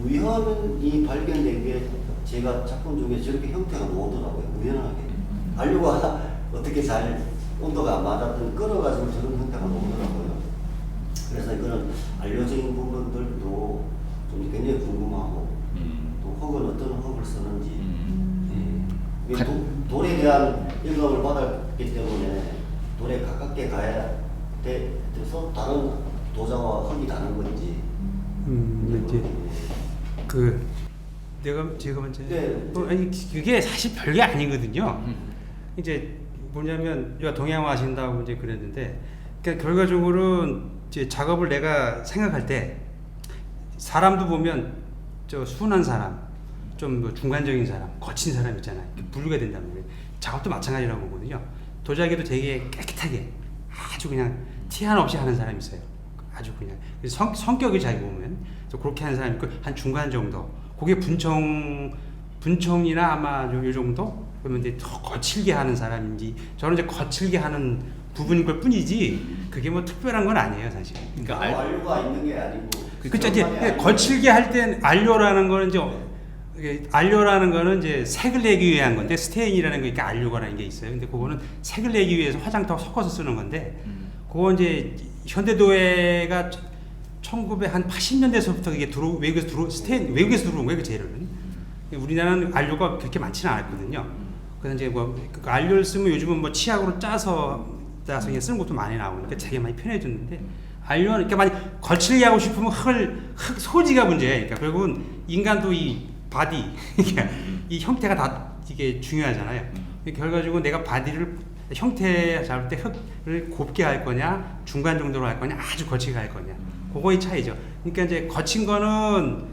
우연히 발견된 게 제가 작품 중에 저렇게 형태가 나오더라고요. 우연하게 안료가 어떻게 잘 온도가 안 맞았던 끌어가지고 저런 형태가 나오더라고요. 그래서 그런 안료적인 부분들도 좀 굉장히 궁금하고 또 혹은 어떤 흙을 쓰는지 돌에 대한 영감을 받았기 때문에 돌에 가깝게 가야 돼서 다른 도자와 흙이 다른 건지 이제 제가 먼저 네. 아니 그게 사실 별게 아니거든요. 이제 뭐냐면 동양화 하신다고 이제 그랬는데 그러니까 결과적으로 이제 작업을 내가 생각할 때 사람도 보면 순한 사람 좀 뭐 중간적인 사람, 거친 사람 있잖아요. 분류가 된다는 거예요. 작업도 마찬가지라고 보거든요. 도자기도 되게 깨끗하게 아주 그냥 티 하나 없이 하는 사람이 있어요. 아주 그냥 성격이 잘 보면 그렇게 하는 사람이 있고 한 중간 정도. 그게 분청이나 아마 요 정도 그러면 이제 더 거칠게 하는 사람인지 저는 이제 거칠게 하는 부분인 걸 뿐이지 그게 뭐 특별한 건 아니에요 사실. 그러니까 안료가 있는 게 아니고 그렇죠. 이제 거칠게 할 땐 안료라는 거는 이제 색을 내기 위한 건데 스테인이라는 거 이렇게 안료가라는 게 있어요. 근데 그거는 색을 내기 위해서 화장터하고 섞어서 쓰는 건데 그거 이제 현대도예가 1980년대서부터 이게 외국에서 들어온 거예요. 그 재료는. 우리나라는 안료가 그렇게 많지는 않았거든요. 그래서 이제 그 안료를 쓰면 요즘은 뭐 치약으로 짜서 그냥 쓰는 것도 많이 나오니까 되게 많이 편해졌는데 안료는 이렇게 많이 거칠게 하고 싶으면 흙 소지가 문제예요. 그러니까 결국은 인간도 이 바디 이 형태가 다 이게 중요하잖아요. 결과적으로 내가 바디를 형태 잡을 때 흙을 곱게 할 거냐 중간 정도로 할 거냐 아주 거칠게 할 거냐 그거의 차이죠. 그러니까 이제 거친 거는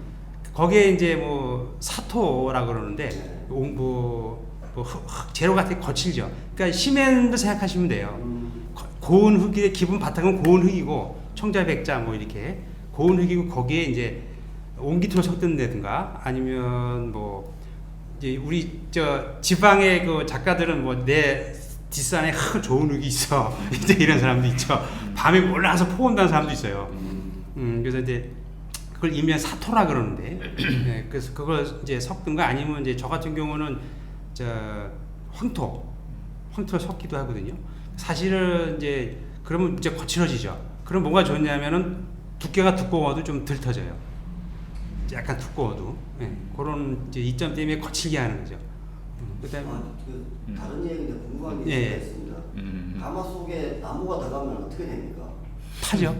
거기에 이제 뭐 사토라 그러는데 제로 같은 게 거칠죠. 그러니까 시멘도 생각하시면 돼요. 고운 흙이 기본 바탕은 고운 흙이고 청자백자 뭐 이렇게 고운 흙이고 거기에 이제 옹기토를 섞든다든가 아니면 뭐 이제 우리 저 지방의 그 작가들은 뭐 내 뒷산에 좋은 흙이 있어 이제 이런 사람도 있죠. 밤에 몰라서 포온다는 사람도 있어요. 그래서 이제 그걸 일명 사토라 그러는데 네, 그래서 그걸 이제 섞든가 아니면 이제 저 같은 경우는 저 황토를 섞기도 하거든요. 사실은 이제 그러면 이제 거칠어지죠. 그럼 뭐가 좋냐면은 두께가 두꺼워도 좀 덜 터져요. 약간 두꺼워도 그런 이제 이점 때문에 거칠게 하는 거죠. 그다음에 다른 얘기인데 궁금한 게 예. 있습니다. 가마 속에 나무가 들어가면 어떻게 됩니까? 타죠.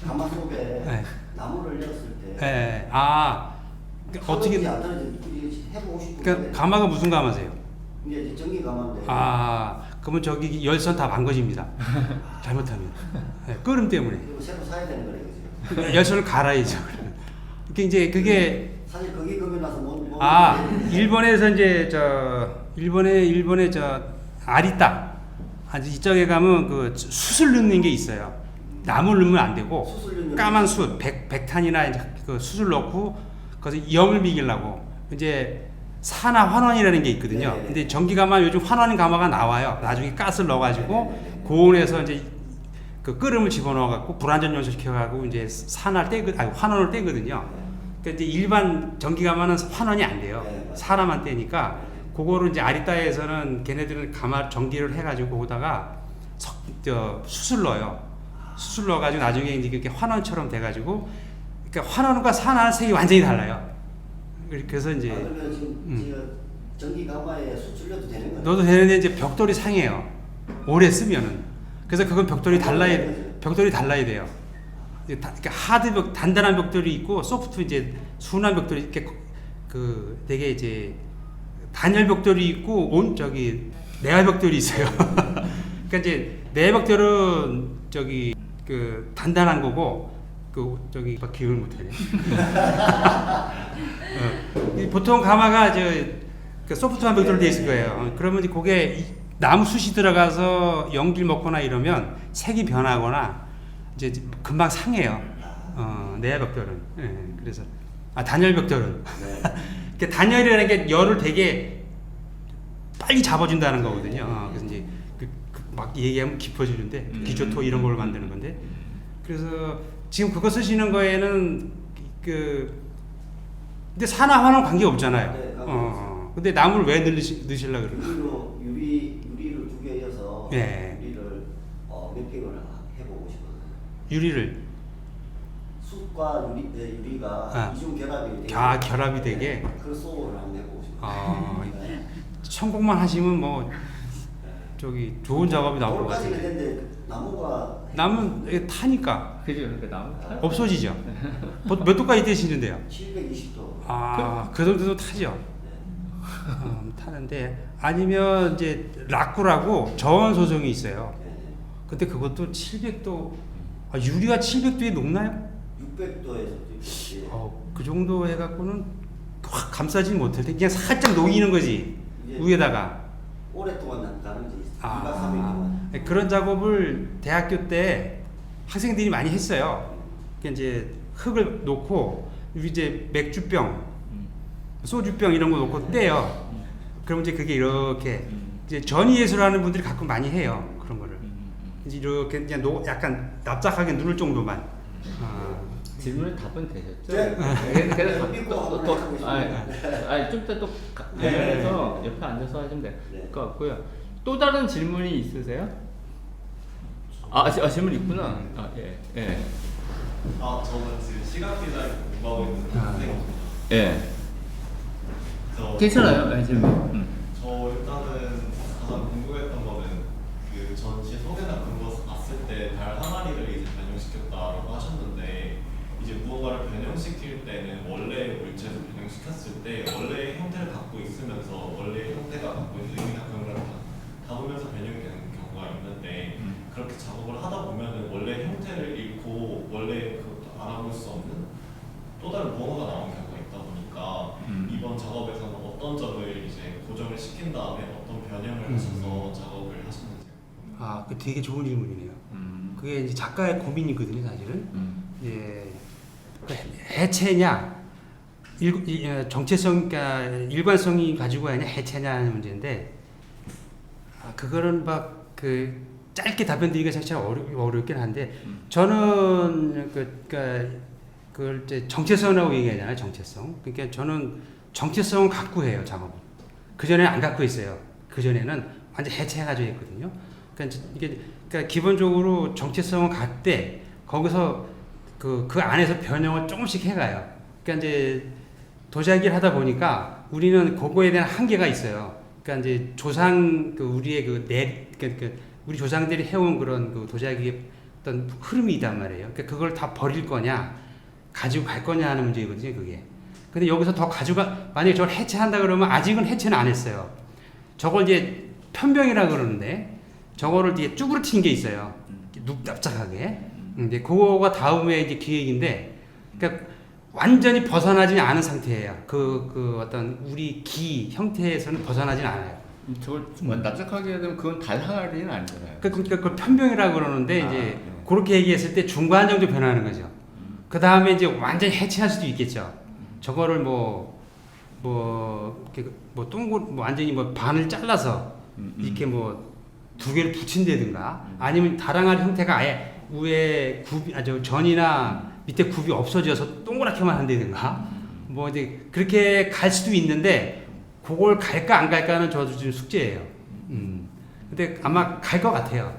가마 속에 네. 나무를 넣었을 때 예. 어떻게 안 떨어지 해보고 싶은데 그러니까 가마가 무슨 가마세요? 이제 전기 가마인데 그러면 저기 열선 다 망가집니다. 잘못하면 끓음 때문에 이거 새로 사야 되는 거네, 그죠? 열선을 갈아야죠. 그게 이제 그게 사실 거기 거기 나서 뭐 일본에서 이제 일본에 아리따 이쪽에 가면 그 숯을 넣는 게 있어요. 나무를 넣으면 안 되고 까만 숯 백탄이나 이제 그 숯을 넣고 거기서 염을 미기려고 이제 산화 환원이라는 게 있거든요. 네. 근데 전기가마 요즘 환원 가마가 나와요. 나중에 가스를 넣어가지고 고온에서 이제 그 끓음을 집어넣어갖고 불안전 연소시켜가지고 이제 환원을 떼거든요. 그러니까 이제 일반 전기가마는 환원이 안 돼요. 사람만 떼니까 그거를 이제 아리따에서는 걔네들은 가마 전기를 해가지고 거기다가 숯을 넣어요. 숯을 넣어가지고 나중에 이제 이렇게 환원처럼 돼가지고 그러니까 환원과 산화는 색이 완전히 달라요. 그래서 이제 그러면 지금 전기 가마에 수출려도 되는 거예요? 넣어도 되는데 이제 벽돌이 상해요. 오래 쓰면은. 그래서 그건 벽돌이 달라야 돼요. 그러니까 하드 단단한 벽돌이 있고 소프트 이제 순한 벽돌이 이렇게 그 되게 이제 단열 벽돌이 있고 내화 벽돌이 있어요. 그러니까 이제 내화 벽돌은 그 단단한 거고 기억을 못하네. 보통 가마가 그 소프트한 벽돌로 되어 있을 거예요. 그러면 이제 그게 나무 숯이 들어가서 연기를 먹거나 이러면 색이 변하거나 이제 금방 상해요. 내화 벽돌은. 그래서 단열 벽돌은. 네. 단열이라는 게 열을 되게 빨리 잡아준다는 거거든요. 그래서 이제 막 얘기하면 깊어지는데 기초토 이런 걸 만드는 건데 그래서 지금 그거 쓰시는 거에는 근데 산화와는 관계 없잖아요. 네, 근데 나무를 왜 넣으시려고 그래요? 유리를 두 개 이어서 네. 유리를 몇 개월 해보고 싶어요. 유리를 숯과 유리가 이중 결합이 되게 결합이 되게 그 소를 한번 해보고 싶어요. 네. 성공만 하시면 뭐 좋은 작업이 나올 것 돌까지는 같은데 됐는데 나무는 타니까 그죠? 그러니까 나무 없어지죠. 몇 도까지 되시는데요? 720도. 그 정도도 타죠. 타는데 아니면 이제 락구라고 저온 소송이 있어요. 근데 그것도 700도 유리가 700도에 녹나요? 600도에서 그 정도 해갖고는 확 감싸지 못할 때 그냥 살짝 녹이는 거지 위에다가 오랫동안 가는지 2박 3일 동안 그런 작업을 대학교 때 학생들이 많이 했어요. 그러니까 이제 흙을 놓고 이제 맥주병, 소주병 이런 거 놓고 떼요. 그러면 이제 그게 이렇게 이제 전이예술하는 분들이 가끔 많이 해요. 그런 거를 이제 이렇게 그냥 약간 납작하게 누를 정도만. 질문은 답은 되셨죠? 네. 그래서 믿고 한번 해보겠습니다. 좀 이따 또 해서 옆에 앉아서 하시면 될 것 같고요. 또 다른 질문이 있으세요? 질문 있구나. 예. 저는 지금 시각 디자인 공부하고 있는 학생입니다. 예. 괜찮아요. 질문. 저 일단은 가장 궁금했던 거는 그 전시 소개나 그런 거 봤을 때 달 항아리를 이제 변형시켰다라고 하셨는데 이제 무언가를 변형시킬 때는 원래 물체에서 변형시켰을 때 원래의 형태를 갖고 있으면서 원래의 형태가 갖고 있는 의미나 그런 걸 담으면서 변형이 되는 경우가 있는데 그렇게 작업을 하다 보면은 원래 형태를 잃고 원래 그것도 알아볼 수 없는 또 다른 무언가가 나오는 경우가 있다 보니까 이번 작업에서는 어떤 점을 이제 고정을 시킨 다음에 어떤 변형을 하셔서 작업을 하셨는지. 아, 그 되게 좋은 질문이네요. 그게 이제 작가의 고민이거든요, 사실은. 예, 그 해체냐, 정체성, 그러니까 일관성이 가지고 있냐, 해체냐 하는 문제인데, 그거는 막 그 짧게 답변드리기가 사실 어렵긴 한데, 저는 그걸 이제 정체성이라고 얘기하잖아요, 정체성. 그러니까 저는 정체성을 갖고 해요, 작업을. 그 전에는 안 갖고 있어요. 그 전에는 완전 해체해가지고 했거든요. 그러니까 기본적으로 정체성을 갖되 거기서 그 안에서 변형을 조금씩 해가요. 그러니까 이제 도자기를 하다 보니까 우리는 그거에 대한 한계가 있어요. 그러니까 이제 우리의 우리 조상들이 해온 그런 그 도자기의 어떤 흐름이 있단 말이에요. 그러니까 그걸 다 버릴 거냐, 가지고 갈 거냐 하는 문제거든요, 그게. 근데 여기서 더 만약에 저걸 해체한다 그러면 아직은 해체는 안 했어요. 저걸 이제 편병이라 그러는데, 저거를 이제 쭈그러뜨린 게 있어요. 눕답작하게. 근데 그거가 다음에 이제 기획인데, 그러니까 완전히 벗어나지 않은 상태예요. 그 어떤 우리 기 형태에서는 벗어나진 않아요. 저걸 납작하게 되면 그건 달 항아리는 아니잖아요. 그러니까 그걸 편병이라고 그러는데 이제 그렇게 얘기했을 때 중간 정도 변하는 거죠. 그 다음에 이제 완전히 해체할 수도 있겠죠. 저거를 완전히 반을 잘라서 이렇게 두 개를 붙인다든가 아니면 다랑아리 형태가 아예 위에 전이나 밑에 굽이 없어져서 동그랗게만 한다든가 이제 그렇게 갈 수도 있는데 그걸 갈까 안 갈까는 저도 지금 숙제예요. 근데 아마 갈 것 같아요.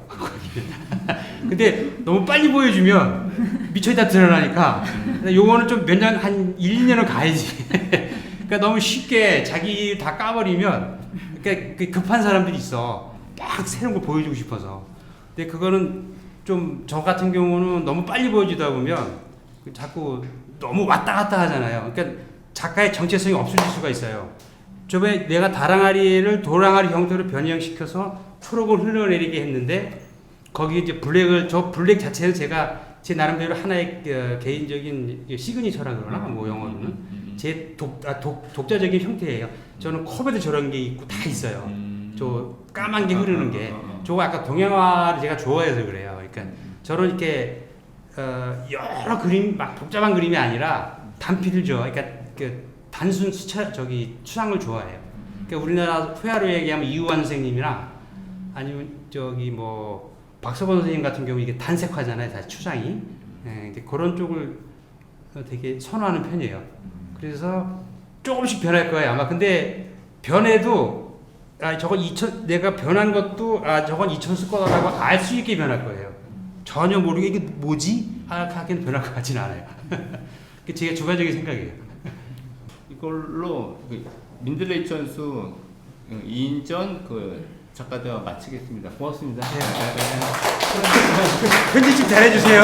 근데 너무 빨리 보여주면 미천이 다 드러나니까 요거는 좀 몇 년, 한 1, 2년은 가야지. 그러니까 너무 쉽게 자기 다 까버리면 그러니까 급한 사람들이 있어. 막 새로운 걸 보여주고 싶어서. 근데 그거는 좀 저 같은 경우는 너무 빨리 보여주다 보면 자꾸 너무 왔다 갔다 하잖아요. 그러니까 작가의 정체성이 없어질 수가 있어요. 저번에 내가 다랑아리를 도랑아리 형태로 변형시켜서 초록을 흘러내리게 했는데 거기 이제 저 블랙 자체는 제가 제 나름대로 하나의 개인적인 시그니처라 그러나 영어로는 제 독자적인 형태예요. 저는 컵에도 저런 게 있고 다 있어요. 저 까만 게 흐르는 게 저거 아까 동양화를 제가 좋아해서 그래요. 그러니까 저는 이렇게 여러 그림 막 복잡한 그림이 아니라 단필을 그러니까 단순 추상을 좋아해요. 그러니까 우리나라 회화로 얘기하면 이우환 선생님이나 아니면 박서건 선생님 같은 경우 이게 단색화잖아요, 다시 추상이. 근데 그런 쪽을 되게 선호하는 편이에요. 그래서 조금씩 변할 거예요, 아마. 근데 변해도 저건 내가 변한 것도 저건 이천수 거라고 알 수 있게 변할 거예요. 전혀 모르게 이게 뭐지? 하기는 변할 것 같지는 않아요. 그게 제 주관적인 생각이에요. 이걸로 민들레이 천수 2인전 작가대화 마치겠습니다. 고맙습니다. 편집 좀 잘해주세요.